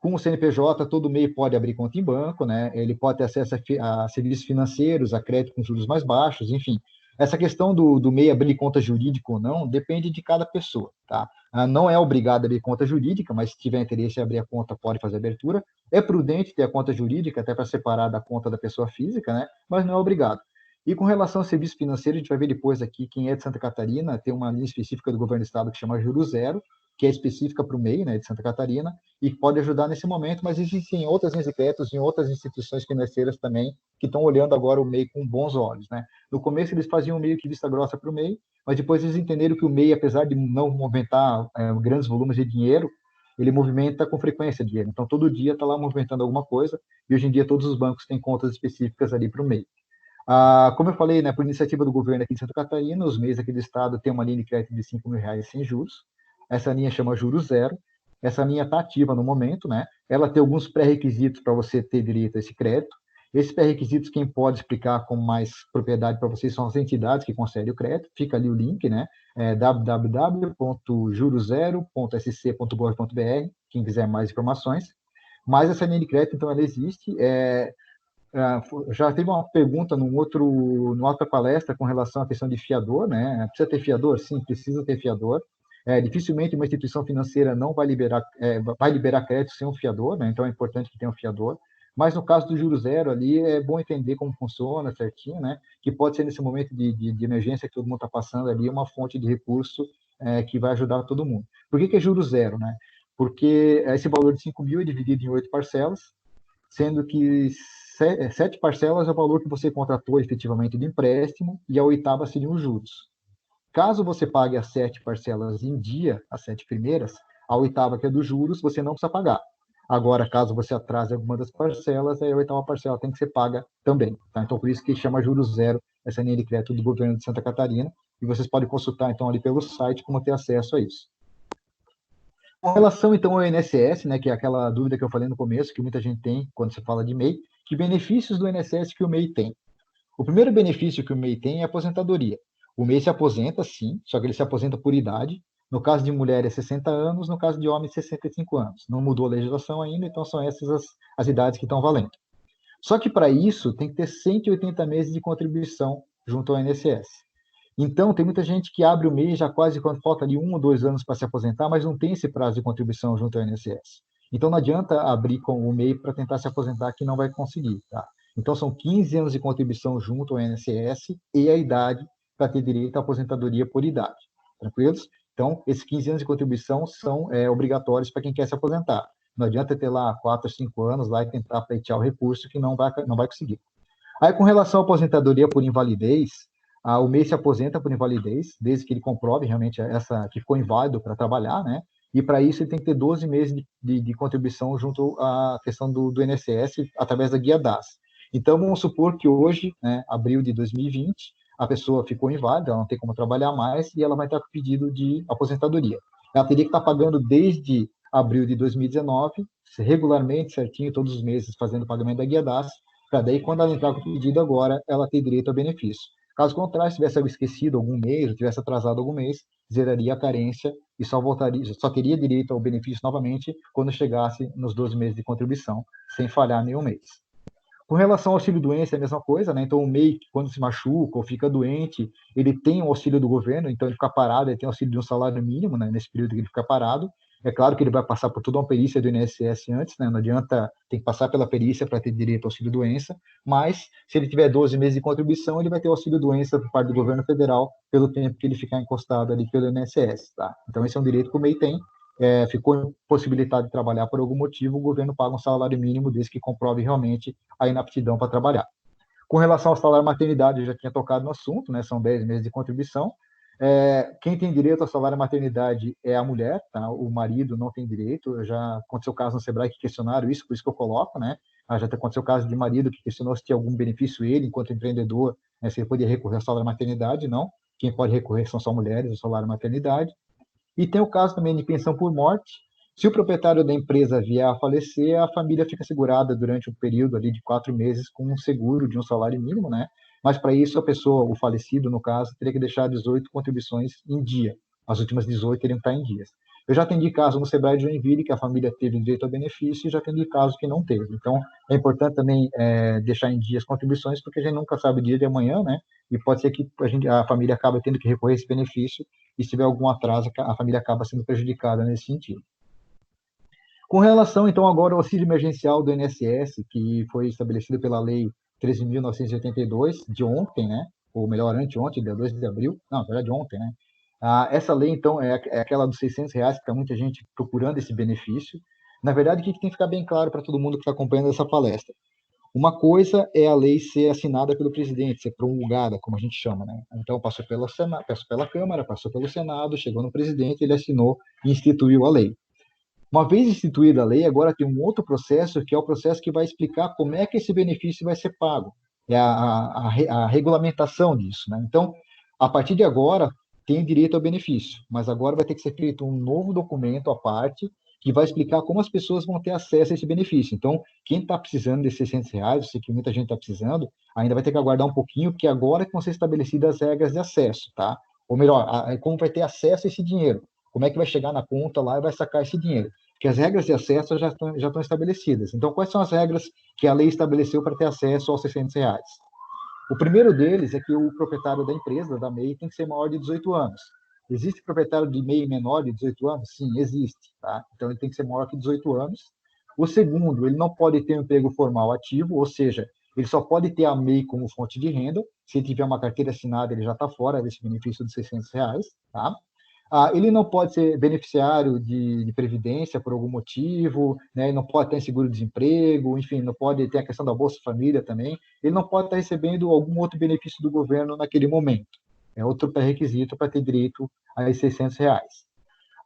Speaker 1: Com o CNPJ, todo MEI pode abrir conta em banco, né? Ele pode ter acesso a serviços financeiros, a crédito com juros mais baixos, enfim. Essa questão do MEI abrir conta jurídica ou não depende de cada pessoa, tá? Não é obrigado a abrir conta jurídica, mas se tiver interesse em abrir a conta, pode fazer a abertura. É prudente ter a conta jurídica, até para separar da conta da pessoa física, né? Mas não é obrigado. E com relação ao serviço financeiro, a gente vai ver depois aqui, quem é de Santa Catarina, tem uma linha específica do governo do estado que chama Juro Zero, que é específica para o MEI, né, de Santa Catarina, e pode ajudar nesse momento, mas existem outras linhas de créditos em outras instituições financeiras também que estão olhando agora o MEI com bons olhos, né? No começo eles faziam meio que vista grossa para o MEI, mas depois eles entenderam que o MEI, apesar de não movimentar grandes volumes de dinheiro, ele movimenta com frequência dinheiro. Então, todo dia está lá movimentando alguma coisa, e hoje em dia todos os bancos têm contas específicas ali para o MEI. Como eu falei, né, por iniciativa do governo aqui de Santa Catarina, os MEIs aqui do estado têm uma linha de crédito de R$ 5.000 sem juros. Essa linha chama Juros Zero. Essa linha está ativa no momento, né? Ela tem alguns pré-requisitos para você ter direito a esse crédito. Esses pré-requisitos, quem pode explicar com mais propriedade para vocês são as entidades que concedem o crédito. Fica ali o link, né? www.jurozero.sc.gov.br, quem quiser mais informações. Mas essa linha de crédito, então, ela existe. Já teve uma pergunta numa outra palestra com relação à questão de fiador, né? Precisa ter fiador? Sim, precisa ter fiador. Dificilmente uma instituição financeira não vai liberar crédito sem um fiador, né? Então é importante que tenha um fiador. Mas no caso do Juro Zero ali, é bom entender como funciona certinho, né? Que pode ser nesse momento de emergência que todo mundo está passando ali, uma fonte de recurso que vai ajudar todo mundo. Por que é Juro Zero, né? Porque esse valor de 5.000 é dividido em 8 parcelas, sendo que 7 parcelas é o valor que você contratou efetivamente do empréstimo e a oitava seriam os juros. Caso você pague as 7 parcelas em dia, as 7 primeiras, a oitava, que é dos juros, você não precisa pagar. Agora, caso você atrase alguma das parcelas, aí a oitava parcela tem que ser paga também. Tá? Então, por isso que chama Juros Zero, essa linha de crédito do governo de Santa Catarina, e vocês podem consultar, então, ali pelo site como ter acesso a isso. Com relação, então, ao INSS, né, que é aquela dúvida que eu falei no começo, que muita gente tem quando se fala de MEI, que benefícios do INSS que o MEI tem? O primeiro benefício que o MEI tem é a aposentadoria. O MEI se aposenta, sim, só que ele se aposenta por idade. No caso de mulher é 60 anos, no caso de homem 65 anos. Não mudou a legislação ainda, então são essas as idades que estão valendo. Só que para isso tem que ter 180 meses de contribuição junto ao INSS. Então, tem muita gente que abre o MEI já quase quando falta ali 1 ou 2 anos para se aposentar, mas não tem esse prazo de contribuição junto ao INSS. Então, não adianta abrir com o MEI para tentar se aposentar que não vai conseguir, tá? Então, são 15 anos de contribuição junto ao INSS e a idade para ter direito à aposentadoria por idade. Tranquilos? Então, esses 15 anos de contribuição são obrigatórios para quem quer se aposentar. Não adianta ter lá 4 ou 5 anos lá e tentar pleitear o recurso que não vai conseguir. Aí, com relação à aposentadoria por invalidez, o MEI se aposenta por invalidez, desde que ele comprove realmente que ficou inválido para trabalhar, né? E para isso ele tem que ter 12 meses de contribuição junto à questão do INSS através da guia DAS. Então, vamos supor que hoje, né, abril de 2020, a pessoa ficou inválida, ela não tem como trabalhar mais e ela vai estar com pedido de aposentadoria. Ela teria que estar pagando desde abril de 2019, regularmente, certinho, todos os meses, fazendo o pagamento da guia DAS, para daí, quando ela entrar com o pedido agora, ela ter direito ao benefício. Caso contrário, se tivesse algo esquecido algum mês, ou tivesse atrasado algum mês, zeraria a carência e só teria direito ao benefício novamente quando chegasse nos 12 meses de contribuição, sem falhar nenhum mês. Com relação ao auxílio-doença, é a mesma coisa, né? Então, o MEI, quando se machuca ou fica doente, ele tem o auxílio do governo, então ele fica parado, ele tem o auxílio de um salário mínimo, né? Nesse período que ele fica parado. É claro que ele vai passar por toda uma perícia do INSS antes, né? Não adianta, tem que passar pela perícia para ter direito ao auxílio-doença, mas se ele tiver 12 meses de contribuição, ele vai ter o auxílio-doença por parte do governo federal pelo tempo que ele ficar encostado ali pelo INSS, tá? Então, esse é um direito que o MEI tem. Ficou impossibilitado de trabalhar por algum motivo, o governo paga um salário mínimo desde que comprove realmente a inaptidão para trabalhar. Com relação ao salário maternidade, eu já tinha tocado no assunto, né? São 10 meses de contribuição. Quem tem direito ao salário maternidade é a mulher, tá? O marido não tem direito. Já aconteceu caso no Sebrae que questionaram isso, por isso que eu coloco, né? Já aconteceu caso de marido que questionou se tinha algum benefício ele, enquanto empreendedor, né, se ele podia recorrer ao salário maternidade, não. Quem pode recorrer são só mulheres, o salário maternidade. E tem o caso também de pensão por morte. Se o proprietário da empresa vier a falecer, a família fica segurada durante um período ali de 4 meses com um seguro de um salário mínimo, né? Mas para isso a pessoa, o falecido no caso, teria que deixar 18 contribuições em dia. As últimas 18 teriam que estar em dias. Eu já atendi caso no Sebrae de Joinville que a família teve direito ao benefício e já atendi caso que não teve. Então, é importante também deixar em dia as contribuições, porque a gente nunca sabe o dia de amanhã, né? E pode ser que a família acabe tendo que recorrer a esse benefício e se tiver algum atraso, a família acaba sendo prejudicada nesse sentido. Com relação, então, agora ao auxílio emergencial do INSS, que foi estabelecido pela Lei 13.982, de ontem, né? Ou melhor, anteontem, dia 2 de abril. Não, na verdade, ontem, né? Essa lei, então, é aquela dos R$ 600, que está muita gente procurando esse benefício. Na verdade, o que tem que ficar bem claro para todo mundo que está acompanhando essa palestra? Uma coisa é a lei ser assinada pelo presidente, ser promulgada, como a gente chama, né? Então, passou pela Câmara, passou pelo Senado, chegou no presidente, ele assinou e instituiu a lei. Uma vez instituída a lei, agora tem um outro processo, que é o processo que vai explicar como é que esse benefício vai ser pago. É a regulamentação disso, né? Então, a partir de agora, tem direito ao benefício, mas agora vai ter que ser feito um novo documento à parte que vai explicar como as pessoas vão ter acesso a esse benefício. Então, quem está precisando desses R$ 600, eu sei que muita gente está precisando, ainda vai ter que aguardar um pouquinho, porque agora é que vão ser estabelecidas as regras de acesso, tá? Ou melhor, como vai ter acesso a esse dinheiro. Como é que vai chegar na conta lá e vai sacar esse dinheiro? Porque as regras de acesso já estão estabelecidas. Então, quais são as regras que a lei estabeleceu para ter acesso aos R$ 600? O primeiro deles é que o proprietário da empresa, da MEI, tem que ser maior de 18 anos. Existe proprietário de MEI menor de 18 anos? Sim, existe. Tá? Então, ele tem que ser maior que 18 anos. O segundo, ele não pode ter um emprego formal ativo, ou seja, ele só pode ter a MEI como fonte de renda. Se ele tiver uma carteira assinada, ele já está fora desse benefício de R$ 600. Tá? Ele não pode ser beneficiário de previdência por algum motivo, né? Ele não pode ter seguro-desemprego, enfim, não pode ter a questão da Bolsa Família também. Ele não pode estar recebendo algum outro benefício do governo naquele momento. É outro pré-requisito para ter direito a esses R$ 600.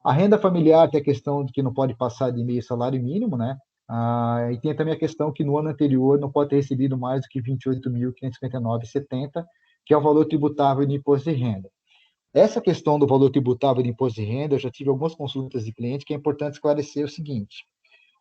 Speaker 1: A renda familiar tem a questão de que não pode passar de meio salário mínimo, né? E tem também a questão que no ano anterior não pode ter recebido mais do que 28.559,70, que é o valor tributável de imposto de renda. Essa questão do valor tributável de imposto de renda, eu já tive algumas consultas de clientes que é importante esclarecer o seguinte: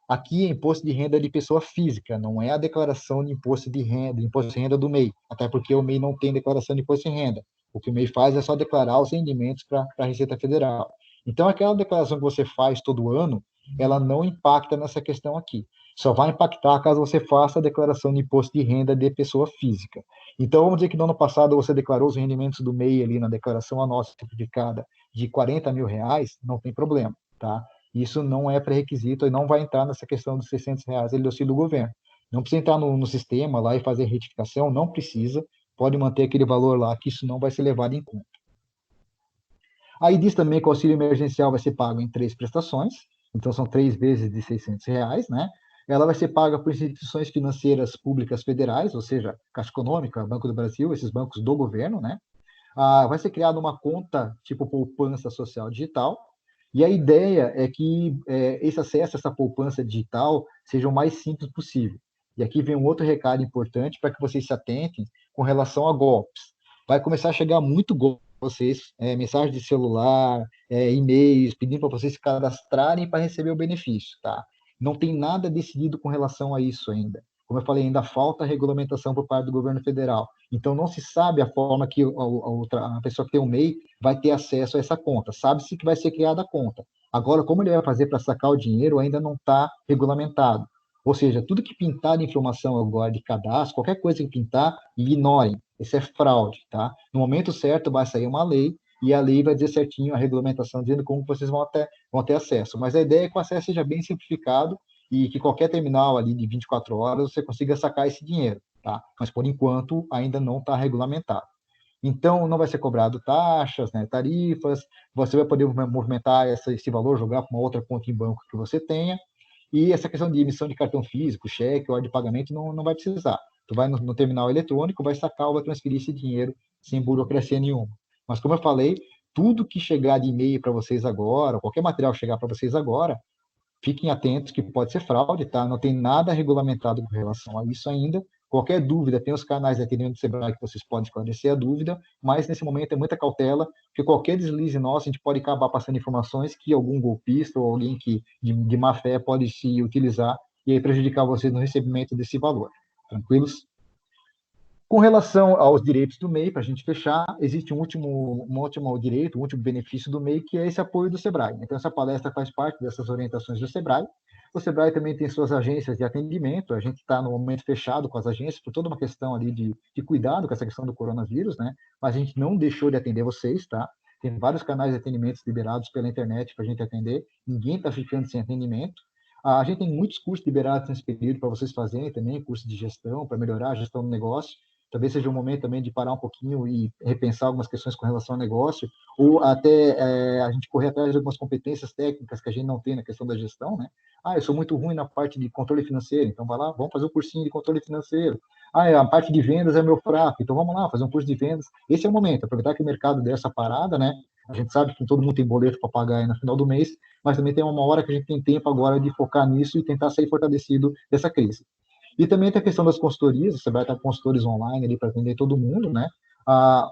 Speaker 1: aqui é imposto de renda de pessoa física, não é a declaração de imposto de renda do MEI, até porque o MEI não tem declaração de imposto de renda. O que o MEI faz é só declarar os rendimentos para a Receita Federal. Então, aquela declaração que você faz todo ano, ela não impacta nessa questão aqui. Só vai impactar caso você faça a declaração de imposto de renda de pessoa física. Então, vamos dizer que no ano passado você declarou os rendimentos do MEI ali na declaração anual simplificada de R$ 40.000, não tem problema, tá? Isso não é pré-requisito e não vai entrar nessa questão dos R$ 600 do auxílio do governo. Não precisa entrar no sistema lá e fazer retificação, não precisa, pode manter aquele valor lá, que isso não vai ser levado em conta. Aí diz também que o auxílio emergencial vai ser pago em 3 prestações, então são 3 vezes de R$ 600, né? Ela vai ser paga por instituições financeiras públicas federais, ou seja, Caixa Econômica, Banco do Brasil, esses bancos do governo, né? Vai ser criada uma conta tipo poupança social digital, e a ideia é que esse acesso a essa poupança digital seja o mais simples possível. E aqui vem um outro recado importante para que vocês se atentem com relação a golpes. Vai começar a chegar muito golpe para vocês, mensagem de celular, e-mails, pedindo para vocês se cadastrarem para receber o benefício, tá? Não tem nada decidido com relação a isso ainda. Como eu falei, ainda falta regulamentação por parte do governo federal. Então, não se sabe a forma que a pessoa que tem o MEI vai ter acesso a essa conta. Sabe-se que vai ser criada a conta. Agora, como ele vai fazer para sacar o dinheiro ainda não está regulamentado. Ou seja, tudo que pintar de informação agora de cadastro, qualquer coisa que pintar, ignorem. Isso é fraude, tá? No momento certo vai sair uma lei e a lei vai dizer certinho a regulamentação, dizendo como vocês vão ter acesso. Mas a ideia é que o acesso seja bem simplificado e que qualquer terminal ali de 24 horas você consiga sacar esse dinheiro, tá? Mas por enquanto ainda não está regulamentado. Então, não vai ser cobrado taxas, né, tarifas, você vai poder movimentar esse valor, jogar para uma outra conta em banco que você tenha, e essa questão de emissão de cartão físico, cheque, hora de pagamento, não vai precisar. Tu vai no terminal eletrônico, vai sacar ou vai transferir esse dinheiro sem burocracia nenhuma. Mas, como eu falei, tudo que chegar de e-mail para vocês agora, qualquer material chegar para vocês agora, fiquem atentos que pode ser fraude, tá? Não tem nada regulamentado com relação a isso ainda. Qualquer dúvida, tem os canais de atendimento do Sebrae que vocês podem esclarecer a dúvida, mas nesse momento é muita cautela, porque qualquer deslize nosso, a gente pode acabar passando informações que algum golpista ou alguém que de má fé pode se utilizar e aí prejudicar vocês no recebimento desse valor. Tranquilos? Com relação aos direitos do MEI, para a gente fechar, existe um último direito, um último benefício do MEI, que é esse apoio do SEBRAE. Então, essa palestra faz parte dessas orientações do SEBRAE. O SEBRAE também tem suas agências de atendimento, a gente está no momento fechado com as agências, por toda uma questão ali de cuidado com essa questão do coronavírus, né? Mas a gente não deixou de atender vocês, tá? Tem vários canais de atendimento liberados pela internet para a gente atender, ninguém está ficando sem atendimento. A gente tem muitos cursos liberados nesse período para vocês fazerem também, curso de gestão, para melhorar a gestão do negócio. Talvez seja um momento também de parar um pouquinho e repensar algumas questões com relação ao negócio, ou até a gente correr atrás de algumas competências técnicas que a gente não tem na questão da gestão, né? Eu sou muito ruim na parte de controle financeiro, então vai lá, vamos fazer um cursinho de controle financeiro. A parte de vendas é meu fraco, então vamos lá, fazer um curso de vendas. Esse é o momento, aproveitar que o mercado deu essa parada, né? A gente sabe que todo mundo tem boleto para pagar aí no final do mês, mas também tem uma hora que a gente tem tempo agora de focar nisso e tentar sair fortalecido dessa crise. E também tem a questão das consultorias, você vai estar com consultores online ali para atender todo mundo, né?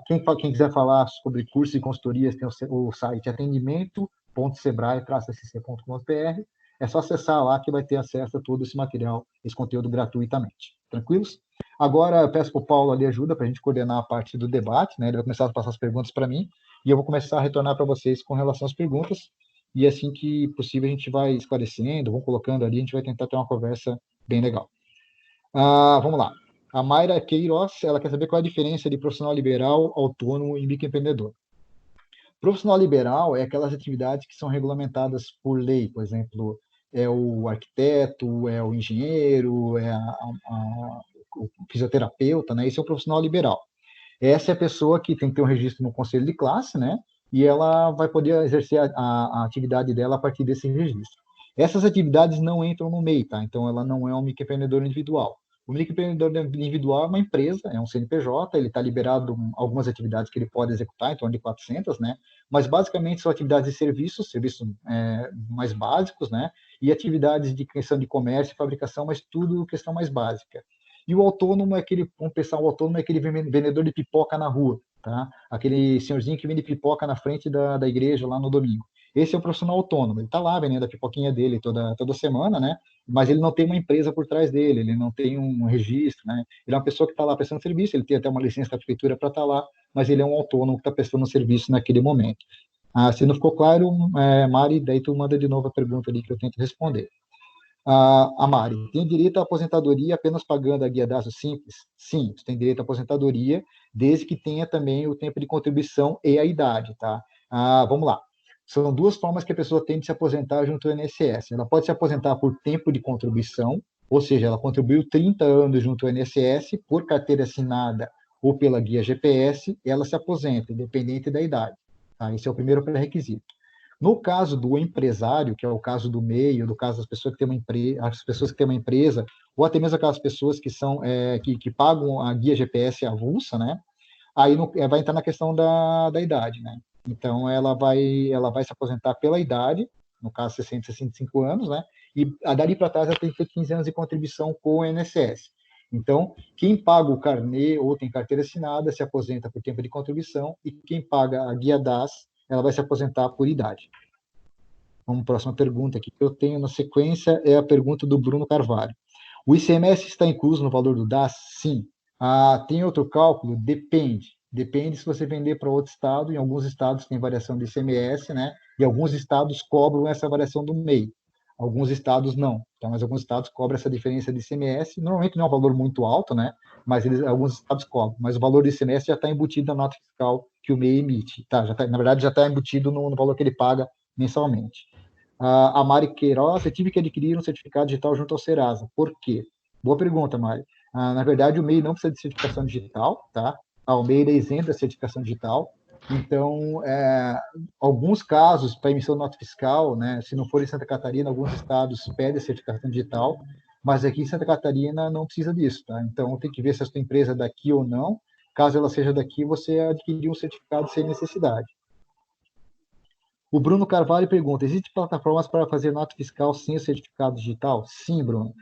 Speaker 1: Quem quiser falar sobre cursos e consultorias, tem o site atendimento.sebrae-sc.com.br. É só acessar lá que vai ter acesso a todo esse material, esse conteúdo gratuitamente. Tranquilos? Agora eu peço para o Paulo ali ajuda para a gente coordenar a parte do debate, né? Ele vai começar a passar as perguntas para mim e eu vou começar a retornar para vocês com relação às perguntas. E assim que possível a gente vai esclarecendo, vamos colocando ali, a gente vai tentar ter uma conversa bem legal. Vamos lá. A Mayra Queiroz, ela quer saber qual é a diferença de profissional liberal, autônomo e microempreendedor. Profissional liberal é aquelas atividades que são regulamentadas por lei, por exemplo, é o arquiteto, é o engenheiro, é o fisioterapeuta, né? Esse é o profissional liberal. Essa é a pessoa que tem que ter um registro no conselho de classe, né? E ela vai poder exercer a atividade dela a partir desse registro. Essas atividades não entram no MEI, tá? Então, ela não é um microempreendedor individual. O microempreendedor individual é uma empresa, é um CNPJ, ele está liberado algumas atividades que ele pode executar, em torno de 400, né? Mas, basicamente, são atividades de serviços mais básicos, né? E atividades de questão de comércio e fabricação, mas tudo questão mais básica. E o autônomo é aquele, vamos pensar, o autônomo é aquele vendedor de pipoca na rua, tá? Aquele senhorzinho que vende pipoca na frente da igreja lá no domingo. Esse é o profissional autônomo, ele está lá vendendo a pipoquinha dele toda semana, né? Mas ele não tem uma empresa por trás dele, ele não tem um registro, né? Ele é uma pessoa que está lá prestando serviço, ele tem até uma licença da prefeitura para estar lá, mas ele é um autônomo que está prestando serviço naquele momento. Se não ficou claro, Mari, daí tu manda de novo a pergunta ali que eu tento responder. A Mari, tem direito à aposentadoria apenas pagando a guia DASO simples? Sim, você tem direito à aposentadoria, desde que tenha também o tempo de contribuição e a idade, tá? Vamos lá. São duas formas que a pessoa tem de se aposentar junto ao INSS. Ela pode se aposentar por tempo de contribuição, ou seja, ela contribuiu 30 anos junto ao INSS, por carteira assinada ou pela guia GPS, ela se aposenta, independente da idade. Tá? Esse é o primeiro pré-requisito. No caso do empresário, que é o caso do MEI, ou do caso das pessoas que têm as pessoas que têm uma empresa, ou até mesmo aquelas pessoas que são que pagam a guia GPS avulsa, né? Aí vai entrar na questão da idade, né? Então ela vai se aposentar pela idade, no caso 60, 65 anos, né? E dali para trás ela tem que ter 15 anos de contribuição com o INSS. Então, quem paga o carnê ou tem carteira assinada se aposenta por tempo de contribuição e quem paga a guia DAS, ela vai se aposentar por idade. Vamos para a próxima pergunta aqui que eu tenho na sequência, é a pergunta do Bruno Carvalho. O ICMS está incluso no valor do DAS? Sim. Tem outro cálculo? Depende. Depende se você vender para outro estado. Em alguns estados tem variação do ICMS, né? E alguns estados cobram essa variação do MEI. Alguns estados não. Então, mas alguns estados cobram essa diferença de ICMS. Normalmente não é um valor muito alto, né? Mas alguns estados cobram. Mas o valor do ICMS já está embutido na nota fiscal que o MEI emite. Tá, na verdade, já está embutido no valor que ele paga mensalmente. A Mari Queiroz, eu tive que adquirir um certificado digital junto ao Serasa. Por quê? Boa pergunta, Mari. Na verdade, o MEI não precisa de certificação digital, tá? O MEI é isento da certificação digital. Então, alguns casos, para emissão de nota fiscal, né, se não for em Santa Catarina, alguns estados pedem a certificação digital, mas aqui em Santa Catarina não precisa disso, tá? Então, tem que ver se a sua empresa é daqui ou não. Caso ela seja daqui, você adquirir um certificado sem necessidade. O Bruno Carvalho pergunta: existem plataformas para fazer nota fiscal sem o certificado digital? Sim, Bruno.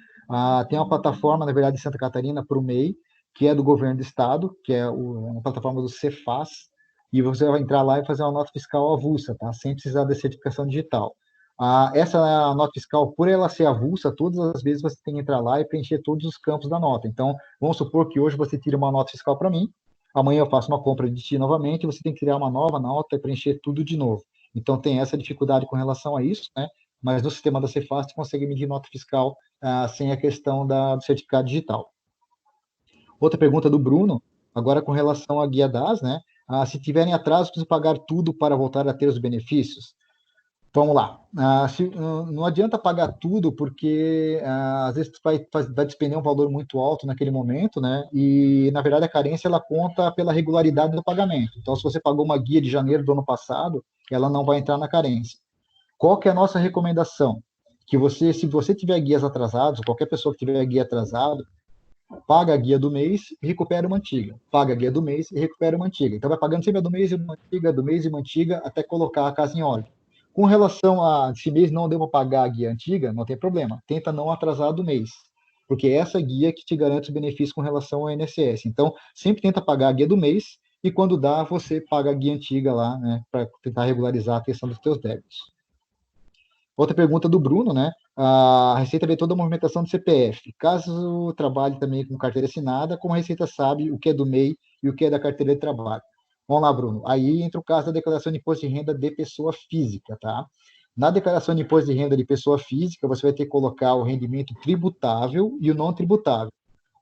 Speaker 1: Tem uma plataforma, na verdade, em Santa Catarina, para o MEI, que é do governo do estado, que é uma plataforma do Cefaz, e você vai entrar lá e fazer uma nota fiscal avulsa, tá? Sem precisar da certificação digital. Essa nota fiscal, por ela ser avulsa, todas as vezes você tem que entrar lá e preencher todos os campos da nota. Então, vamos supor que hoje você tira uma nota fiscal para mim, amanhã eu faço uma compra de ti novamente, você tem que criar uma nova nota e preencher tudo de novo. Então, tem essa dificuldade com relação a isso, né? Mas no sistema da Cefaz, você consegue medir nota fiscal sem a questão do certificado digital. Outra pergunta do Bruno, agora com relação à guia DAS, né? Se tiverem atraso, preciso pagar tudo para voltar a ter os benefícios? Vamos lá. Não adianta pagar tudo, porque às vezes vai despender um valor muito alto naquele momento, né? E, na verdade, a carência ela conta pela regularidade do pagamento. Então, se você pagou uma guia de janeiro do ano passado, ela não vai entrar na carência. Qual que é a nossa recomendação? Que você, se você tiver guias atrasados, qualquer pessoa que tiver guia atrasado, paga a guia do mês e recupera uma antiga. Paga a guia do mês e recupera uma antiga. Então vai pagando sempre a do mês e uma antiga, do mês e uma antiga, até colocar a casa em ordem. Com relação a se mês não deu para pagar a guia antiga, não tem problema. Tenta não atrasar do mês. Porque é essa guia que te garante os benefícios com relação ao INSS. Então, sempre tenta pagar a guia do mês e quando dá, você paga a guia antiga lá, né, para tentar regularizar a questão dos teus débitos. Outra pergunta do Bruno, né? A Receita vê toda a movimentação do CPF. Caso trabalhe também com carteira assinada, como a Receita sabe o que é do MEI e o que é da carteira de trabalho? Vamos lá, Bruno. Aí entra o caso da declaração de imposto de renda de pessoa física, tá? Na declaração de imposto de renda de pessoa física, você vai ter que colocar o rendimento tributável e o não tributável.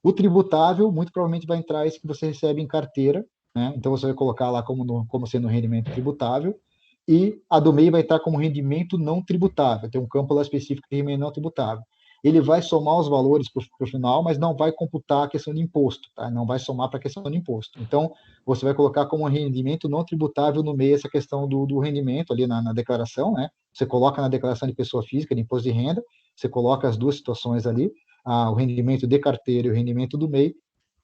Speaker 1: O tributável, muito provavelmente, vai entrar esse que você recebe em carteira, né? Então, você vai colocar lá como sendo um rendimento tributável e a do MEI vai estar como rendimento não tributável, tem um campo lá específico de rendimento não tributável. Ele vai somar os valores para o final, mas não vai computar a questão de imposto, tá? Não vai somar para a questão de imposto. Então, você vai colocar como rendimento não tributável no MEI essa questão do rendimento ali na declaração, né? Você coloca na declaração de pessoa física, de imposto de renda, você coloca as duas situações ali, o rendimento de carteira e o rendimento do MEI,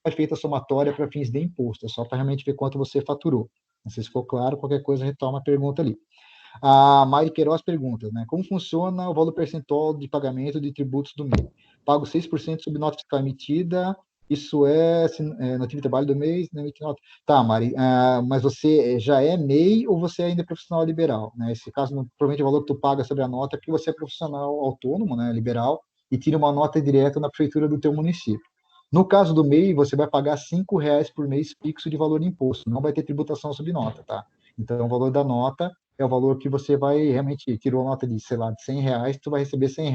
Speaker 1: é feita a somatória para fins de imposto, é só para realmente ver quanto você faturou. Não sei se ficou claro, qualquer coisa retoma a pergunta ali. A Mari Queiroz pergunta, né? Como funciona o valor percentual de pagamento de tributos do mês? Pago 6% sobre nota fiscal emitida, isso no tipo de trabalho do mês, não emite nota. Tá, Mari, mas você já é MEI ou você ainda é profissional liberal? Né? Esse caso, provavelmente o valor que tu paga sobre a nota é porque você é profissional autônomo, né, liberal, e tira uma nota direta na prefeitura do teu município. No caso do MEI, você vai pagar R$ 5 por mês fixo de valor de imposto, não vai ter tributação sobre nota, tá? Então, o valor da nota é o valor que você vai realmente, tirou a nota de, sei lá, de R$ 100, tu vai receber R$ 100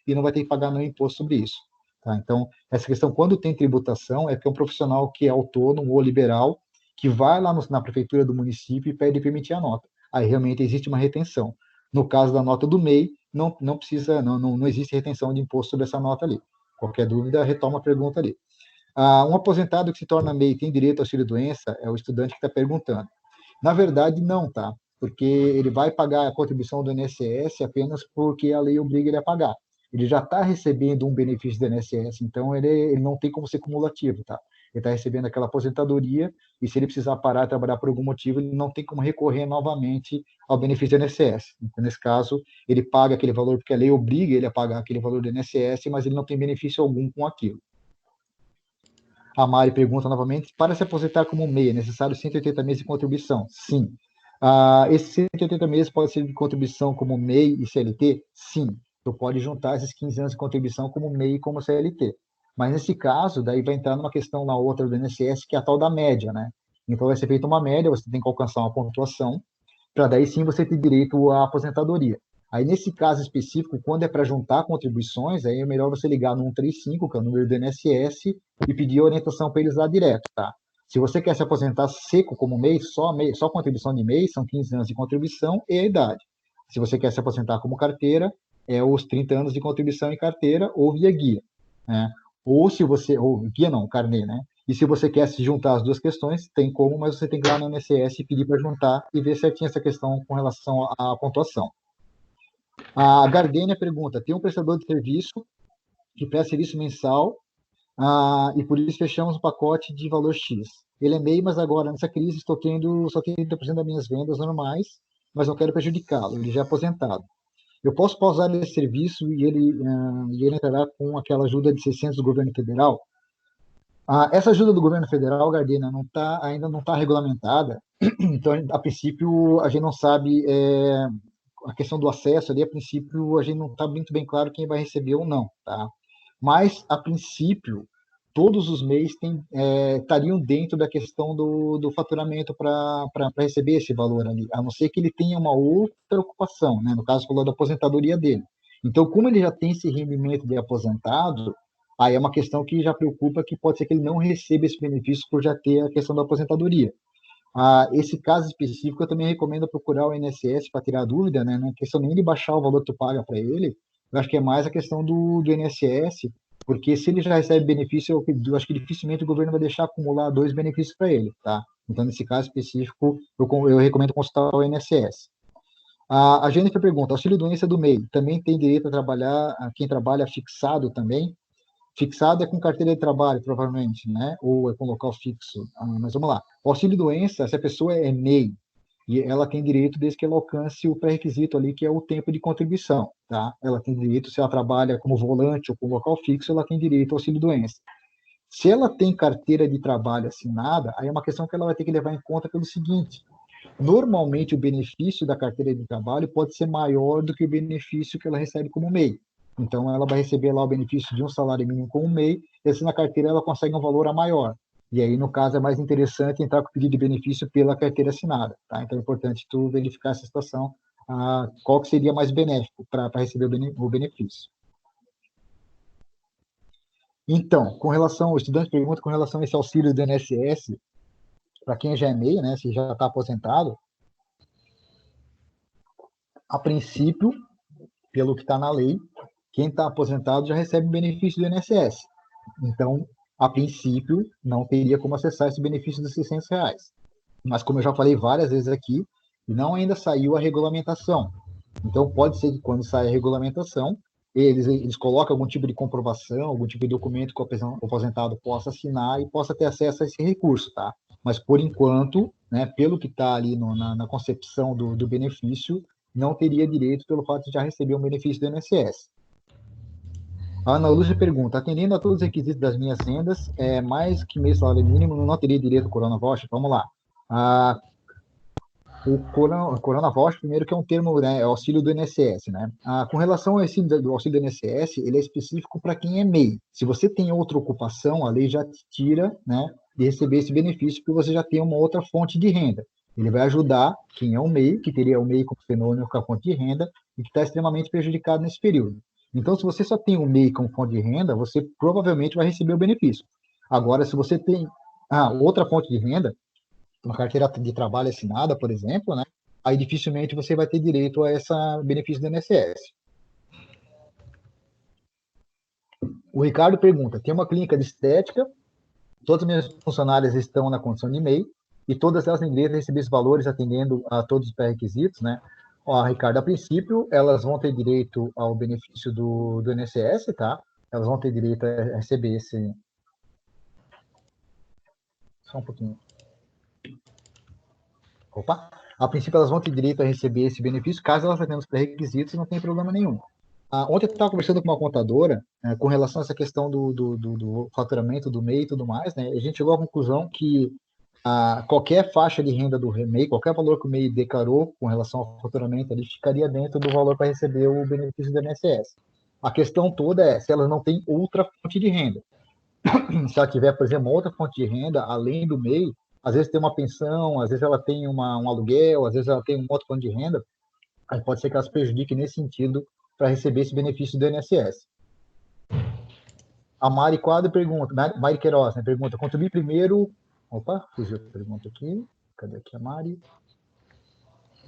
Speaker 1: e não vai ter que pagar nenhum imposto sobre isso. Tá? Então, essa questão, quando tem tributação, é que é um profissional que é autônomo ou liberal, que vai lá na prefeitura do município e pede para emitir a nota. Aí realmente existe uma retenção. No caso da nota do MEI, não precisa, não existe retenção de imposto sobre essa nota ali. Qualquer dúvida, retoma a pergunta ali. Um aposentado que se torna MEI tem direito ao auxílio-doença? É o estudante que está perguntando. Na verdade, não, tá? Porque ele vai pagar a contribuição do INSS apenas porque a lei obriga ele a pagar. Ele já está recebendo um benefício do INSS, então ele não tem como ser cumulativo, tá? Ele está recebendo aquela aposentadoria e se ele precisar parar de trabalhar por algum motivo, ele não tem como recorrer novamente ao benefício do INSS. Então, nesse caso, ele paga aquele valor porque a lei obriga ele a pagar aquele valor do INSS, mas ele não tem benefício algum com aquilo. A Mari pergunta novamente: para se aposentar como MEI, é necessário 180 meses de contribuição? Sim. Esses 180 meses podem ser de contribuição como MEI e CLT? Sim. tu pode juntar esses 15 anos de contribuição como MEI e como CLT. Mas nesse caso, daí vai entrar numa questão na outra do INSS, que é a tal da média, né? Então vai ser feita uma média, você tem que alcançar uma pontuação, para daí sim você ter direito à aposentadoria. Aí nesse caso específico, quando é para juntar contribuições, aí é melhor você ligar no 135, que é o número do INSS, e pedir orientação para eles lá direto, tá? Se você quer se aposentar seco como MEI, só contribuição de MEI, são 15 anos de contribuição e a idade. Se você quer se aposentar como carteira, é os 30 anos de contribuição em carteira ou via guia, né? Ou se você, ou guia não, carnê, né? E se você quer se juntar as duas questões, tem como, mas você tem que ir lá no INSS e pedir para juntar e ver certinho essa questão com relação à pontuação. A Gardênia pergunta: tem um prestador de serviço que presta serviço mensal e por isso fechamos um pacote de valor X. Ele é MEI, mas agora nessa crise estou tendo só 30% das minhas vendas normais, mas não quero prejudicá-lo, ele já é aposentado. Eu posso pausar esse serviço e ele entrará com aquela ajuda de 600 do governo federal? Essa ajuda do governo federal, Gardena, ainda não está regulamentada, então, a princípio, a gente não sabe a questão do acesso ali, a princípio, a gente não está muito bem claro quem vai receber ou não, tá? Mas, a princípio, todos os MEIs estariam dentro da questão do faturamento para receber esse valor ali, a não ser que ele tenha uma outra ocupação, né? No caso, falou da aposentadoria dele. Então, como ele já tem esse rendimento de aposentado, aí é uma questão que já preocupa, que pode ser que ele não receba esse benefício por já ter a questão da aposentadoria. Esse caso específico, eu também recomendo procurar o INSS para tirar dúvida, né? Não é questão nem de baixar o valor que tu paga para ele, eu acho que é mais a questão do INSS, porque se ele já recebe benefício, eu acho que dificilmente o governo vai deixar acumular dois benefícios para ele, tá? Então, nesse caso específico, eu recomendo consultar o INSS. A Jennifer pergunta: auxílio-doença do MEI também tem direito a trabalhar, quem trabalha fixado também? Fixado é com carteira de trabalho, provavelmente, né? Ou é com local fixo. Mas vamos lá. O auxílio-doença, se a pessoa é MEI, e ela tem direito desde que ela alcance o pré-requisito ali, que é o tempo de contribuição, tá? Ela tem direito, se ela trabalha como volante ou com local fixo, ela tem direito ao auxílio-doença. Se ela tem carteira de trabalho assinada, aí é uma questão que ela vai ter que levar em conta pelo seguinte: normalmente o benefício da carteira de trabalho pode ser maior do que o benefício que ela recebe como MEI. Então, ela vai receber lá o benefício de um salário mínimo como MEI, e assim na carteira ela consegue um valor a maior. E aí, no caso, é mais interessante entrar com o pedido de benefício pela carteira assinada, tá? Então, é importante tu verificar essa situação, qual que seria mais benéfico para receber o benefício. Então, o estudante pergunta com relação a esse auxílio do INSS, para quem já é MEI, né, se já está aposentado, a princípio, pelo que está na lei, quem está aposentado já recebe benefício do INSS. Então, a princípio, não teria como acessar esse benefício dos R$ 600. Mas, como eu já falei várias vezes aqui, não ainda saiu a regulamentação. Então, pode ser que quando saia a regulamentação, eles colocam algum tipo de comprovação, algum tipo de documento que o aposentado possa assinar e possa ter acesso a esse recurso, tá? Mas, por enquanto, né, pelo que está ali na concepção do benefício, não teria direito pelo fato de já receber um benefício do INSS. A Ana Lúcia pergunta: atendendo a todos os requisitos das minhas rendas, mais que meio salário mínimo, não teria direito ao Corona Voucher? Vamos lá. O Corona Voucher, primeiro, que é um termo, né, é auxílio do INSS, né? Com relação ao do auxílio do INSS, ele é específico para quem é MEI. Se você tem outra ocupação, a lei já te tira, né, de receber esse benefício, porque você já tem uma outra fonte de renda. Ele vai ajudar quem é um MEI, que teria o MEI como fenômeno com a fonte de renda, e que está extremamente prejudicado nesse período. Então, se você só tem o MEI como fonte de renda, você provavelmente vai receber o benefício. Agora, se você tem outra fonte de renda, uma carteira de trabalho assinada, por exemplo, né? Aí dificilmente você vai ter direito a esse benefício do INSS. O Ricardo pergunta: tem uma clínica de estética, todas as minhas funcionárias estão na condição de MEI e todas elas têm direito a receber esses valores atendendo a todos os pré-requisitos, né? Ricardo, a princípio, elas vão ter direito ao benefício do INSS, tá? Elas vão ter direito a receber esse. Só um pouquinho. Opa! A princípio, elas vão ter direito a receber esse benefício, caso elas atendam os pré-requisitos, não tem problema nenhum. Ontem eu estava conversando com uma contadora com relação a essa questão do faturamento do MEI e tudo mais, né? A gente chegou à conclusão que qualquer faixa de renda do MEI, qualquer valor que o MEI declarou com relação ao faturamento, ele ficaria dentro do valor para receber o benefício do INSS. A questão toda é se ela não tem outra fonte de renda. Se ela tiver, por exemplo, uma outra fonte de renda, além do MEI, às vezes tem uma pensão, às vezes ela tem um aluguel, às vezes ela tem uma outra fonte de renda, aí pode ser que ela se prejudique nesse sentido para receber esse benefício do INSS. A Mari Quadro pergunta, Mari Queiroz, né, pergunta, contribuir primeiro... Opa, fugiu a pergunta aqui. Cadê aqui a Mari?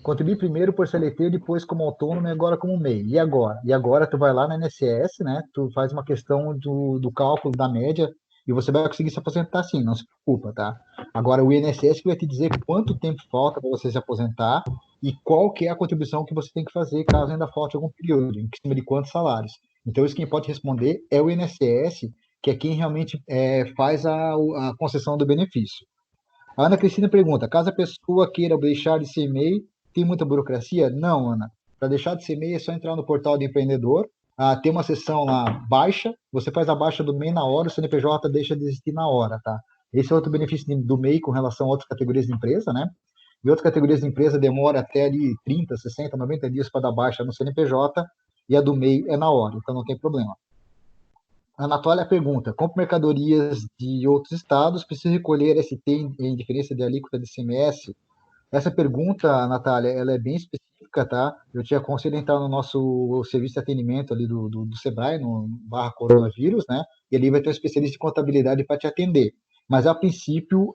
Speaker 1: Contribuir primeiro por CLT, depois como autônomo e agora como MEI. E agora? E agora tu vai lá na INSS, né? Tu faz uma questão do cálculo da média e você vai conseguir se aposentar sim, não se preocupa, tá? Agora o INSS que vai te dizer quanto tempo falta para você se aposentar e qual que é a contribuição que você tem que fazer caso ainda falte algum período, em cima de quantos salários. Então isso quem pode responder é o INSS, que é quem realmente faz a concessão do benefício. A Ana Cristina pergunta: caso a pessoa queira deixar de ser MEI, tem muita burocracia? Não, Ana. Para deixar de ser MEI é só entrar no portal do empreendedor, tem uma seção lá, baixa, você faz a baixa do MEI na hora, o CNPJ deixa de existir na hora, tá? Esse é outro benefício do MEI com relação a outras categorias de empresa, né? E outras categorias de empresa demora até ali 30, 60, 90 dias para dar baixa no CNPJ, e a do MEI é na hora, então não tem problema. A Anatólia pergunta: compro mercadorias de outros estados, preciso recolher ST em diferença de alíquota de ICMS? Essa pergunta, Natália, ela é bem específica, tá? Eu te aconselho a entrar no nosso serviço de atendimento ali do Sebrae, no /coronavírus, né? E ali vai ter um especialista de contabilidade para te atender. Mas, a princípio,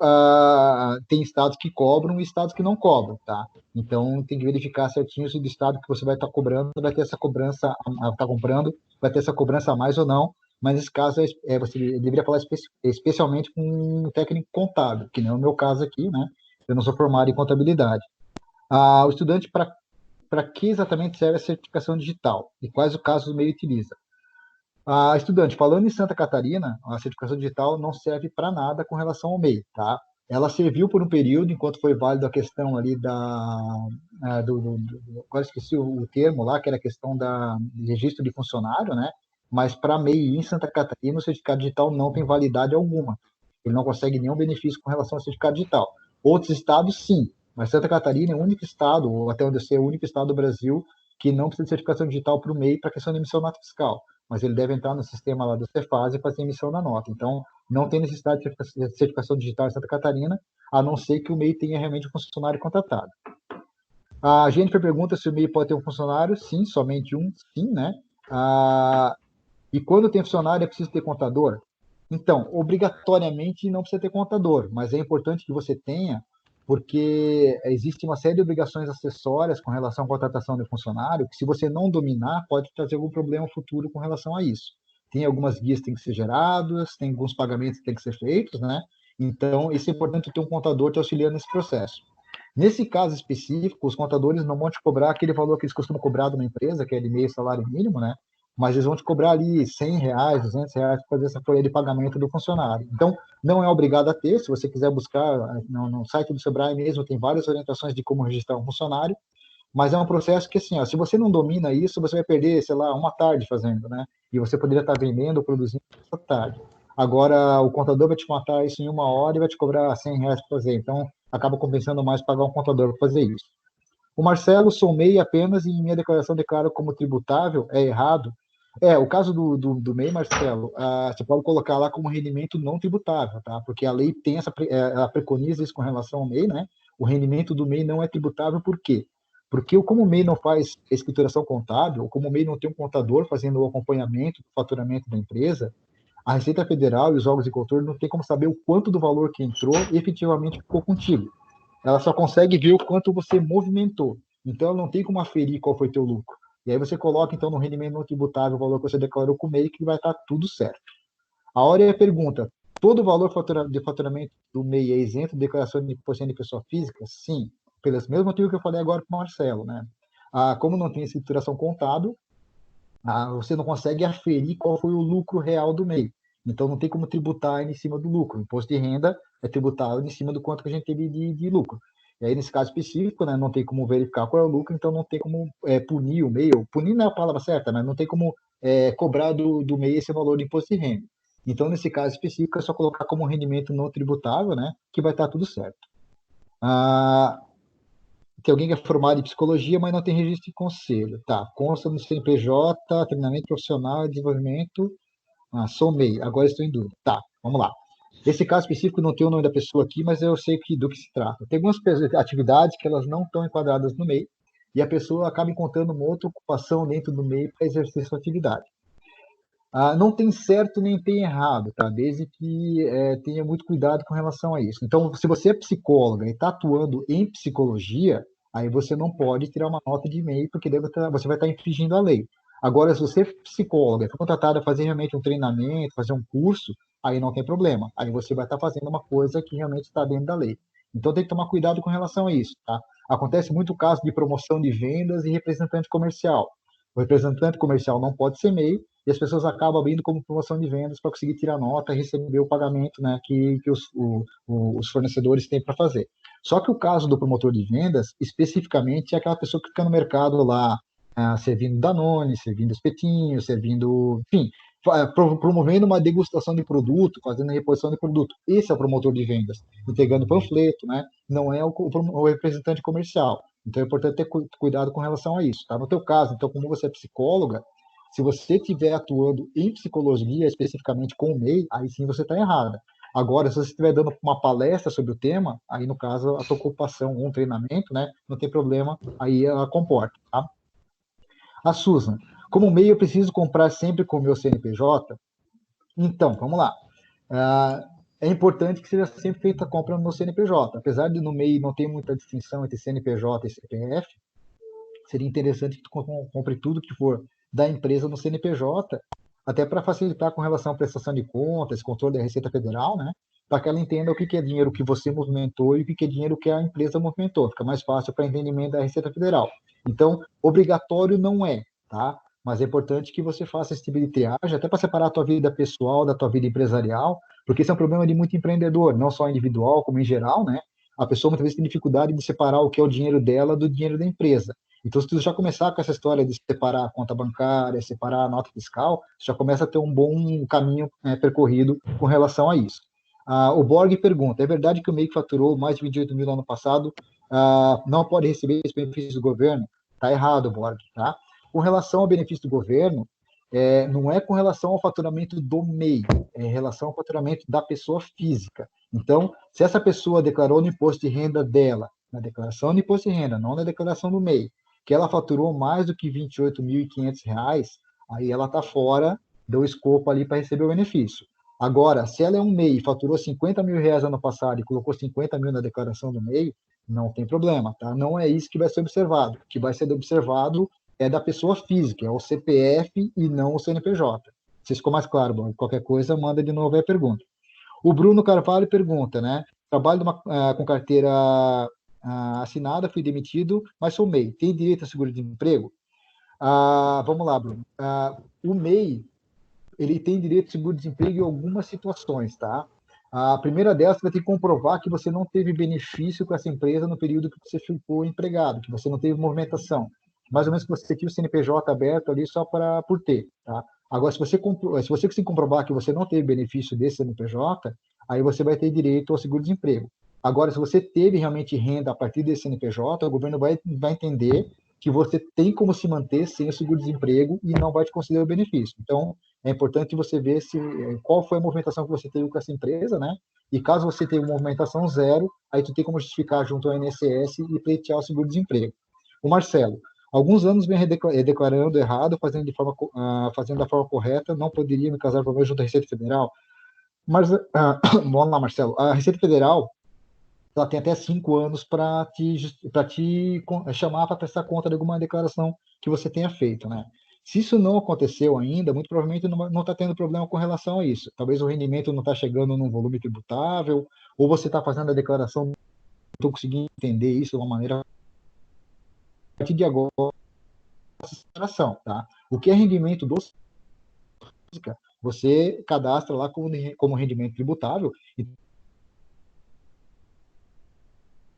Speaker 1: tem estados que cobram e estados que não cobram, tá? Então, tem que verificar certinho se do estado que você vai estar cobrando vai ter essa cobrança, tá comprando, vai ter essa cobrança a mais ou não. Mas, nesse caso, você deveria falar especialmente com um técnico contábil, que não é o meu caso aqui, né? Eu não sou formado em contabilidade. O estudante, para que exatamente serve a certificação digital? E quais os casos o MEI utiliza? Estudante, falando em Santa Catarina, a certificação digital não serve para nada com relação ao MEI, tá? Ela serviu por um período, enquanto foi válido a questão ali agora esqueci o termo lá, que era a questão de registro de funcionário, né? Mas para MEI em Santa Catarina, o certificado digital não tem validade alguma. Ele não consegue nenhum benefício com relação ao certificado digital. Outros estados, sim, mas Santa Catarina é o único estado, ou até onde eu sei, é o único estado do Brasil que não precisa de certificação digital para o MEI para questão de emissão nota fiscal. Mas ele deve entrar no sistema lá do Cefaz e fazer emissão da nota. Então, não tem necessidade de certificação digital em Santa Catarina, a não ser que o MEI tenha realmente um funcionário contratado. A Jennifer pergunta se o MEI pode ter um funcionário. Sim, somente um, sim, né? E quando tem funcionário, é preciso ter contador? Então, obrigatoriamente não precisa ter contador, mas é importante que você tenha, porque existe uma série de obrigações acessórias com relação à contratação de funcionário, que se você não dominar, pode trazer algum problema futuro com relação a isso. Tem algumas guias que têm que ser geradas, tem alguns pagamentos que têm que ser feitos, né? Então, isso é importante ter um contador te auxiliando nesse processo. Nesse caso específico, os contadores não vão te cobrar aquele valor que eles costumam cobrar de uma empresa, que é de meio salário mínimo, né? Mas eles vão te cobrar ali R$ 100, R$ 200 para fazer essa folha de pagamento do funcionário. Então, não é obrigado a ter, se você quiser buscar no site do Sebrae mesmo, tem várias orientações de como registrar um funcionário, mas é um processo que, assim, ó, se você não domina isso, você vai perder, sei lá, uma tarde fazendo, né? E você poderia estar vendendo ou produzindo essa tarde. Agora, o contador vai te matar isso em 1 hora e vai te cobrar R$ 100 para fazer. Então, acaba compensando mais pagar um contador para fazer isso. O Marcelo, sou MEI apenas e em minha declaração declaro como tributável, é errado. O caso do MEI, Marcelo, você pode colocar lá como rendimento não tributável, tá? Porque a lei tem ela preconiza isso com relação ao MEI, né? O rendimento do MEI não é tributável, por quê? Porque como o MEI não faz escrituração contábil, ou como o MEI não tem um contador fazendo o acompanhamento do faturamento da empresa, a Receita Federal e os órgãos de controle não tem como saber o quanto do valor que entrou efetivamente ficou contigo. Ela só consegue ver o quanto você movimentou. Então, ela não tem como aferir qual foi teu lucro. E aí você coloca, então, no rendimento não tributável o valor que você declarou com o MEI, que vai estar tudo certo. A Aurea pergunta: todo o valor de faturamento do MEI é isento de declaração de imposto de pessoa física? Sim, pelos mesmos motivos que eu falei agora para o Marcelo, né? Como não tem escrituração contábil, você não consegue aferir qual foi o lucro real do MEI. Então, não tem como tributar em cima do lucro. O imposto de renda é tributado em cima do quanto que a gente teve de lucro. E aí, nesse caso específico, né, não tem como verificar qual é o lucro, então não tem como punir o MEI. Punir não é a palavra certa, né? Não tem como cobrar do MEI esse valor de imposto de renda. Então, nesse caso específico, é só colocar como rendimento não tributável, né, que vai estar tudo certo. Ah, tem alguém que é formado em psicologia, mas não tem registro de conselho. Tá, consta no CNPJ, treinamento profissional e desenvolvimento. Sou MEI, agora estou em dúvida. Tá, vamos lá. Esse caso específico não tem o nome da pessoa aqui, mas eu sei do que se trata. Tem algumas atividades que elas não estão enquadradas no MEI, e a pessoa acaba encontrando uma outra ocupação dentro do MEI para exercer sua atividade. Não tem certo nem tem errado, tá? Desde que tenha muito cuidado com relação a isso. Então, se você é psicóloga e está atuando em psicologia, aí você não pode tirar uma nota de MEI, porque daí você vai estar infringindo a lei. Agora, se você é psicóloga, foi contratada a fazer realmente um treinamento, fazer um curso, aí não tem problema. Aí você vai estar fazendo uma coisa que realmente está dentro da lei. Então, tem que tomar cuidado com relação a isso, tá? Acontece muito caso de promoção de vendas e representante comercial. O representante comercial não pode ser MEI, e as pessoas acabam abrindo como promoção de vendas para conseguir tirar nota e receber o pagamento, né, que os fornecedores têm para fazer. Só que o caso do promotor de vendas, especificamente, é aquela pessoa que fica no mercado lá, servindo Danone, servindo espetinho, servindo, enfim, promovendo uma degustação de produto, fazendo reposição de produto. Esse é o promotor de vendas, entregando panfleto, né? Não é o representante comercial. Então é importante ter cuidado com relação a isso. Tá? No teu caso, então, como você é psicóloga, se você estiver atuando em psicologia, especificamente com o MEI, aí sim você está errada. Agora, se você estiver dando uma palestra sobre o tema, aí no caso a tua ocupação ou um treinamento, né, não tem problema, aí ela comporta, tá? A Susan, como MEI eu preciso comprar sempre com o meu CNPJ? Então, vamos lá. É importante que seja sempre feita a compra no CNPJ. Apesar de no MEI não ter muita distinção entre CNPJ e CPF, seria interessante que tu compre tudo que for da empresa no CNPJ, até para facilitar com relação à prestação de contas, controle da Receita Federal, né? Para que ela entenda o que é dinheiro que você movimentou e o que é dinheiro que a empresa movimentou. Fica mais fácil para entendimento da Receita Federal. Então, obrigatório não é, tá? Mas é importante que você faça esse tipo de triagem, até para separar a tua vida pessoal da tua vida empresarial, porque esse é um problema de muito empreendedor, não só individual, como em geral, né? A pessoa muitas vezes tem dificuldade de separar o que é o dinheiro dela do dinheiro da empresa. Então, se tu já começar com essa história de separar a conta bancária, separar a nota fiscal, já começa a ter um bom caminho percorrido com relação a isso. O Borg pergunta, é verdade que o MEI que faturou mais de 28 mil no ano passado não pode receber esse benefício do governo? Está errado, Borg, tá? Com relação ao benefício do governo, não é com relação ao faturamento do MEI, é em relação ao faturamento da pessoa física. Então, se essa pessoa declarou no imposto de renda dela, na declaração do imposto de renda, não na declaração do MEI, que ela faturou mais do que R$ 28.500, aí ela está fora do escopo ali para receber o benefício. Agora, se ela é um MEI e faturou R$ 50 mil ano passado e colocou 50 mil na declaração do MEI, não tem problema, tá? Não é isso que vai ser observado. O que vai ser observado é da pessoa física, é o CPF e não o CNPJ. Se ficou mais claro, bom, qualquer coisa, manda de novo aí a pergunta. O Bruno Carvalho pergunta, né? Trabalho com carteira assinada, fui demitido, mas sou MEI. Tem direito a seguro-desemprego? Vamos lá, Bruno. O MEI, ele tem direito a seguro-desemprego em algumas situações, tá? A primeira delas, você vai ter que comprovar que você não teve benefício com essa empresa no período que você ficou empregado, que você não teve movimentação. Mais ou menos que você tinha o CNPJ aberto ali só por ter, tá? Agora, se você conseguir comprovar que você não teve benefício desse CNPJ, aí você vai ter direito ao seguro-desemprego. Agora, se você teve realmente renda a partir desse CNPJ, o governo vai entender que você tem como se manter sem o seguro-desemprego e não vai te conceder o benefício. Então, é importante você ver qual foi a movimentação que você teve com essa empresa, né? E caso você tenha uma movimentação zero, aí tu tem como justificar junto ao INSS e pleitear o seguro-desemprego. O Marcelo, alguns anos vem declarando errado, fazendo da forma correta, não poderia me casar com junto à Receita Federal. Mas, vamos lá, Marcelo, a Receita Federal, ela tem até 5 anos para te chamar para prestar conta de alguma declaração que você tenha feito, né? Se isso não aconteceu ainda, muito provavelmente não está tendo problema com relação a isso. Talvez o rendimento não está chegando num volume tributável, ou você está fazendo a declaração, não estou conseguindo entender isso de uma maneira. A partir de agora, tá? O que é rendimento do você cadastra lá como rendimento tributável e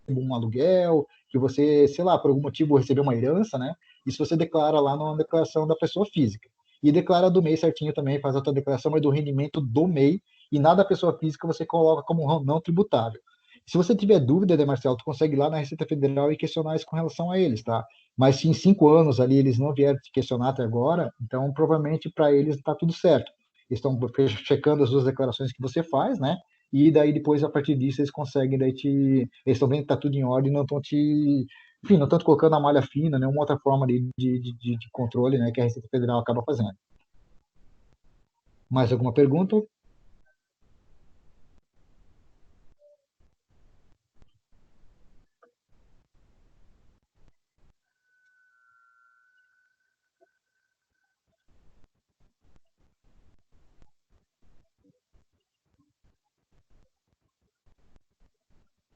Speaker 1: um aluguel, que você, sei lá, por algum motivo recebeu uma herança, né? Isso você declara lá na declaração da pessoa física. e declara do MEI certinho também, faz a tua declaração, mas do rendimento do MEI, e nada pessoa física você coloca como não tributável. Se você tiver dúvida, Marcelo, tu consegue ir lá na Receita Federal e questionar isso com relação a eles, tá? Mas se em 5 anos ali eles não vierem te questionar até agora, então provavelmente para eles está tudo certo. Eles estão checando as duas declarações que você faz, né? E daí depois, a partir disso, eles conseguem, daí eles estão vendo que está tudo em ordem, não estão enfim, não estão colocando a malha fina, né? Uma outra forma de controle, né? Que a Receita Federal acaba fazendo. Mais alguma pergunta?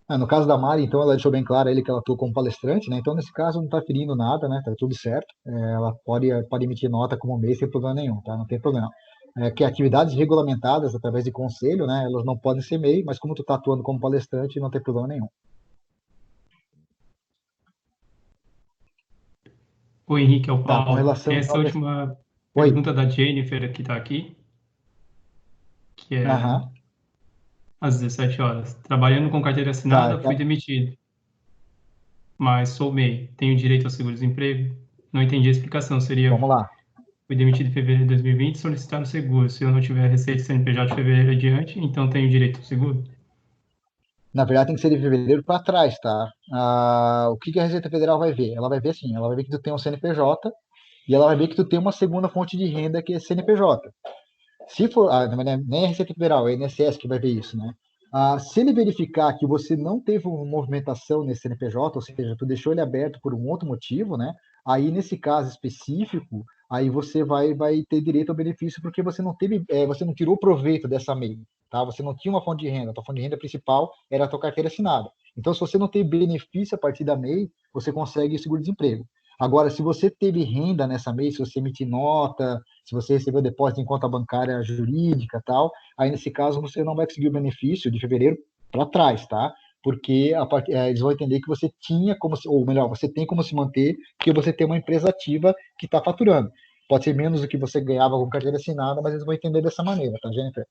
Speaker 1: No caso da Mari, então, ela deixou bem claro ele que ela atuou como palestrante, né? Então, nesse caso, não está ferindo nada, né? Tá tudo certo. Ela pode emitir nota como MEI sem problema nenhum, tá? Não tem problema. Que atividades regulamentadas através de conselho, né? Elas não podem ser MEI, mas como tu está atuando como palestrante, não tem problema nenhum.
Speaker 2: O Henrique, é o
Speaker 1: Tá, com
Speaker 2: Paulo. Tem
Speaker 1: relação
Speaker 2: essa
Speaker 1: então.
Speaker 2: última
Speaker 1: Oi.
Speaker 2: pergunta da Jennifer que está aqui, que é
Speaker 1: Aham.
Speaker 2: às 17 horas. Trabalhando com carteira
Speaker 1: Tá,
Speaker 2: assinada, fui
Speaker 1: tá.
Speaker 2: demitido, mas sou MEI. Tenho direito ao seguro-desemprego? Não entendi a explicação. Seria,
Speaker 1: Vamos lá.
Speaker 2: fui demitido em fevereiro de 2020 e solicitar o seguro. Se eu não tiver receita CNPJ de fevereiro adiante, então tenho direito ao seguro?
Speaker 1: Na verdade, tem que ser de fevereiro para trás, tá? O que a Receita Federal vai ver? Ela vai ver assim, ela vai ver que tu tem um CNPJ e ela vai ver que tu tem uma segunda fonte de renda que é CNPJ. Se for, nem a Receita Federal, é a INSS que vai ver isso, né? Se ele verificar que você não teve uma movimentação nesse CNPJ, ou seja, tu deixou ele aberto por um outro motivo, né? Aí, nesse caso específico, aí você vai ter direito ao benefício porque você não teve, você não tirou proveito dessa MEI, tá? Você não tinha uma fonte de renda, a tua fonte de renda principal era a tua carteira assinada. Então, se você não tem benefício a partir da MEI, você consegue seguro-desemprego. Agora, se você teve renda nessa MEI, se você emitir nota, se você recebeu depósito em conta bancária jurídica tal, aí nesse caso você não vai conseguir o benefício de fevereiro para trás, tá? Porque eles vão entender que você tinha como, ou melhor, você tem como se manter, porque você tem uma empresa ativa que está faturando. Pode ser menos do que você ganhava com carteira assinada, mas eles vão entender dessa maneira, tá, Jennifer?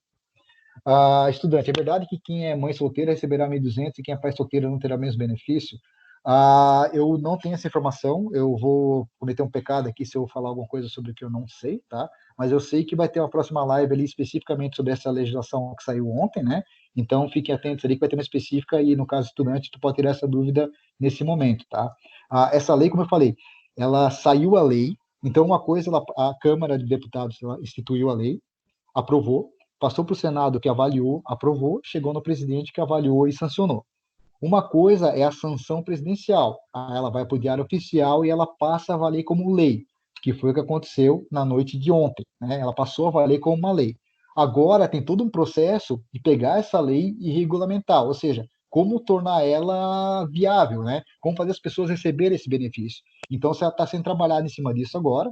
Speaker 1: Estudante, é verdade que quem é mãe solteira receberá 1.200 e quem é pai solteiro não terá menos benefício? Eu não tenho essa informação, eu vou cometer um pecado aqui se eu falar alguma coisa sobre o que eu não sei, tá? Mas eu sei que vai ter uma próxima live ali especificamente sobre essa legislação que saiu ontem, né? Então fiquem atentos ali que vai ter uma específica e no caso estudante tu pode ter essa dúvida nesse momento, tá? Essa lei, como eu falei, ela saiu a lei, então uma coisa, a Câmara de Deputados instituiu a lei, aprovou, passou para o Senado que avaliou, aprovou, chegou no presidente que avaliou e sancionou. Uma coisa é a sanção presidencial, ela vai para o Diário Oficial e ela passa a valer como lei, que foi o que aconteceu na noite de ontem, né? Ela passou a valer como uma lei. Agora tem todo um processo de pegar essa lei e regulamentar, ou seja, como tornar ela viável, né? Como fazer as pessoas receberem esse benefício. Então, você está sendo trabalhado em cima disso agora.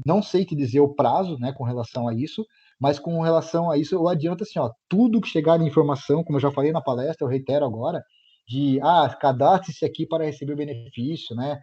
Speaker 1: Não sei te dizer o prazo, né, com relação a isso, mas com relação a isso, eu adianto assim, ó, tudo que chegar de informação, como eu já falei na palestra, eu reitero agora, de cadastre-se aqui para receber o benefício, né?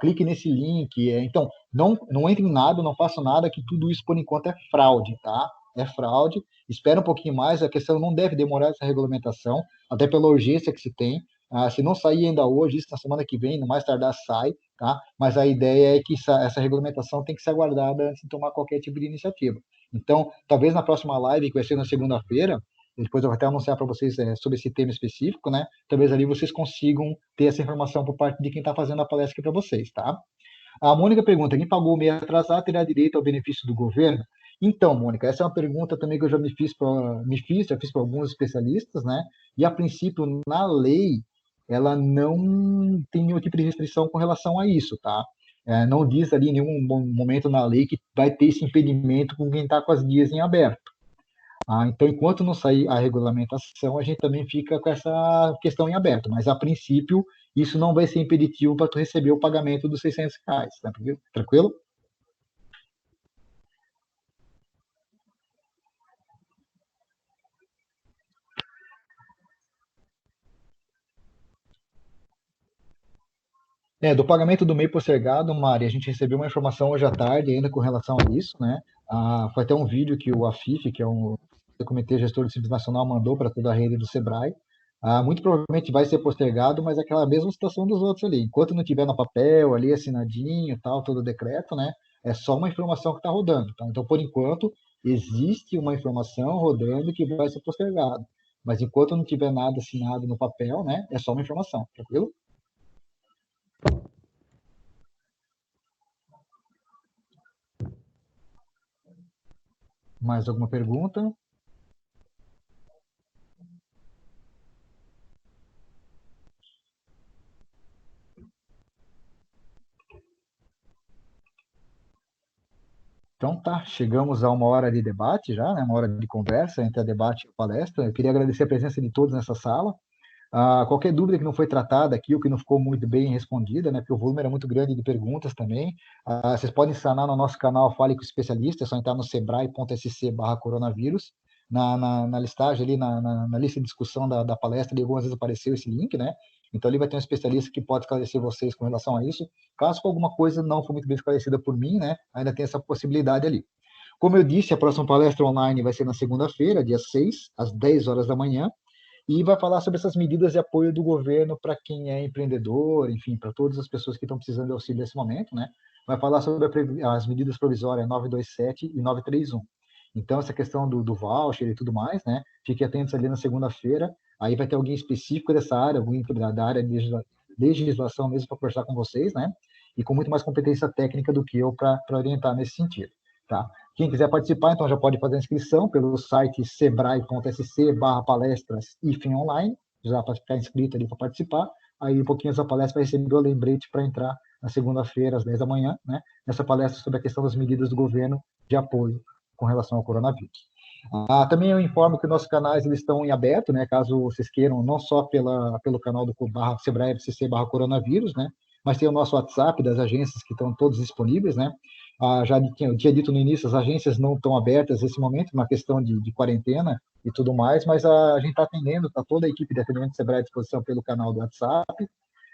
Speaker 1: Clique nesse link. Então, não entre em nada, não faça nada, que tudo isso por enquanto é fraude, tá? É fraude. Espera um pouquinho mais, a questão não deve demorar essa regulamentação, até pela urgência que se tem. Se não sair ainda hoje, isso na semana que vem, no mais tardar sai, tá? Mas a ideia é que essa regulamentação tem que ser aguardada antes de tomar qualquer tipo de iniciativa. Então, talvez na próxima live, que vai ser na segunda-feira, depois eu vou até anunciar para vocês sobre esse tema específico, né? Talvez ali vocês consigam ter essa informação por parte de quem está fazendo a palestra para vocês, tá? A Mônica pergunta: quem pagou o mês atrasado terá direito ao benefício do governo? Então, Mônica, essa é uma pergunta também que eu já já fiz para alguns especialistas, né? E a princípio, na lei, ela não tem nenhum tipo de restrição com relação a isso, tá? Não diz ali em nenhum momento na lei que vai ter esse impedimento com quem está com as guias em aberto. Então, enquanto não sair a regulamentação, a gente também fica com essa questão em aberto. Mas, a princípio, isso não vai ser impeditivo para tu receber o pagamento dos R$ 600. Tá tranquilo? Do pagamento do MEI postergado, Mari, a gente recebeu uma informação hoje à tarde ainda com relação a isso, né? Foi até um vídeo que o AFIF, que é o Comitê Gestor do Simples Nacional, mandou para toda a rede do Sebrae. Muito provavelmente vai ser postergado, mas é aquela mesma situação dos outros ali. Enquanto não tiver no papel, ali assinadinho, tal, todo o decreto, né? É só uma informação que está rodando, tá? Então, por enquanto, existe uma informação rodando que vai ser postergado. Mas enquanto não tiver nada assinado no papel, né? É só uma informação, tranquilo? Mais alguma pergunta? Então tá, chegamos a uma hora de debate já, né? Uma hora de conversa entre a debate e a palestra. Eu queria agradecer a presença de todos nessa sala. Qualquer dúvida que não foi tratada aqui ou que não ficou muito bem respondida, né? Porque o volume era muito grande de perguntas também. Vocês podem sanar no nosso canal Fale com o Especialista, é só entrar no sebrae.sc/coronavírus. Na listagem ali, na lista de discussão da palestra, ali, algumas vezes apareceu esse link, né? Então ali vai ter um especialista que pode esclarecer vocês com relação a isso. Caso alguma coisa não for muito bem esclarecida por mim, né? Ainda tem essa possibilidade ali. Como eu disse, a próxima palestra online vai ser na segunda-feira, dia 6, às 10 horas da manhã, e vai falar sobre essas medidas de apoio do governo para quem é empreendedor, enfim, para todas as pessoas que estão precisando de auxílio nesse momento, né? Vai falar sobre as medidas provisórias 927 e 931. Então, essa questão do voucher e tudo mais, né? Fiquem atentos ali na segunda-feira. Aí vai ter alguém específico dessa área, alguém da área de legislação mesmo para conversar com vocês, né? E com muito mais competência técnica do que eu para orientar nesse sentido, tá? Quem quiser participar, então já pode fazer a inscrição pelo site sebrae.sc/palestras online, já para ficar inscrito ali para participar. Aí, um pouquinho essa palestra vai receber o lembrete para entrar na segunda-feira, às 10 da manhã, né? Nessa palestra sobre a questão das medidas do governo de apoio com relação ao coronavírus. Também eu informo que nossos canais eles estão em aberto, né? Caso vocês queiram, não só pelo canal do Sebrae FCC/coronavírus, né? Mas tem o nosso WhatsApp das agências que estão todos disponíveis, né? Já tinha dito no início, as agências não estão abertas nesse momento, uma questão de quarentena e tudo mais, mas a gente está atendendo, está toda a equipe de atendimento do Sebrae à disposição pelo canal do WhatsApp.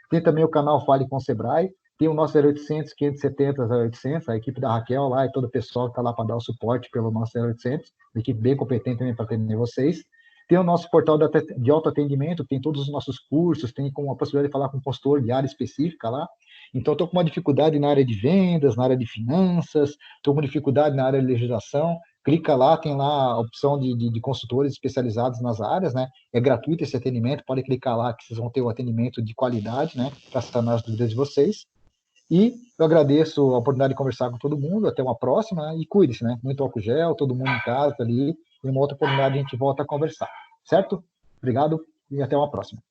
Speaker 1: Tem também o canal Fale com o Sebrae, tem o nosso 0800 570 0800, a equipe da Raquel lá e todo o pessoal que está lá para dar o suporte pelo nosso 0800, uma equipe bem competente também para atender vocês. Tem o nosso portal de autoatendimento, tem todos os nossos cursos, tem com a possibilidade de falar com um consultor de área específica lá. Então, estou com uma dificuldade na área de vendas, na área de finanças, estou com dificuldade na área de legislação. Clica lá, tem lá a opção de consultores especializados nas áreas, né? É gratuito esse atendimento, pode clicar lá que vocês vão ter o atendimento de qualidade, né? Para sanar as dúvidas de vocês. E eu agradeço a oportunidade de conversar com todo mundo. Até uma próxima, né? E cuide-se, né? Muito álcool gel, todo mundo em casa ali. E uma outra oportunidade a gente volta a conversar, certo? Obrigado e até uma próxima.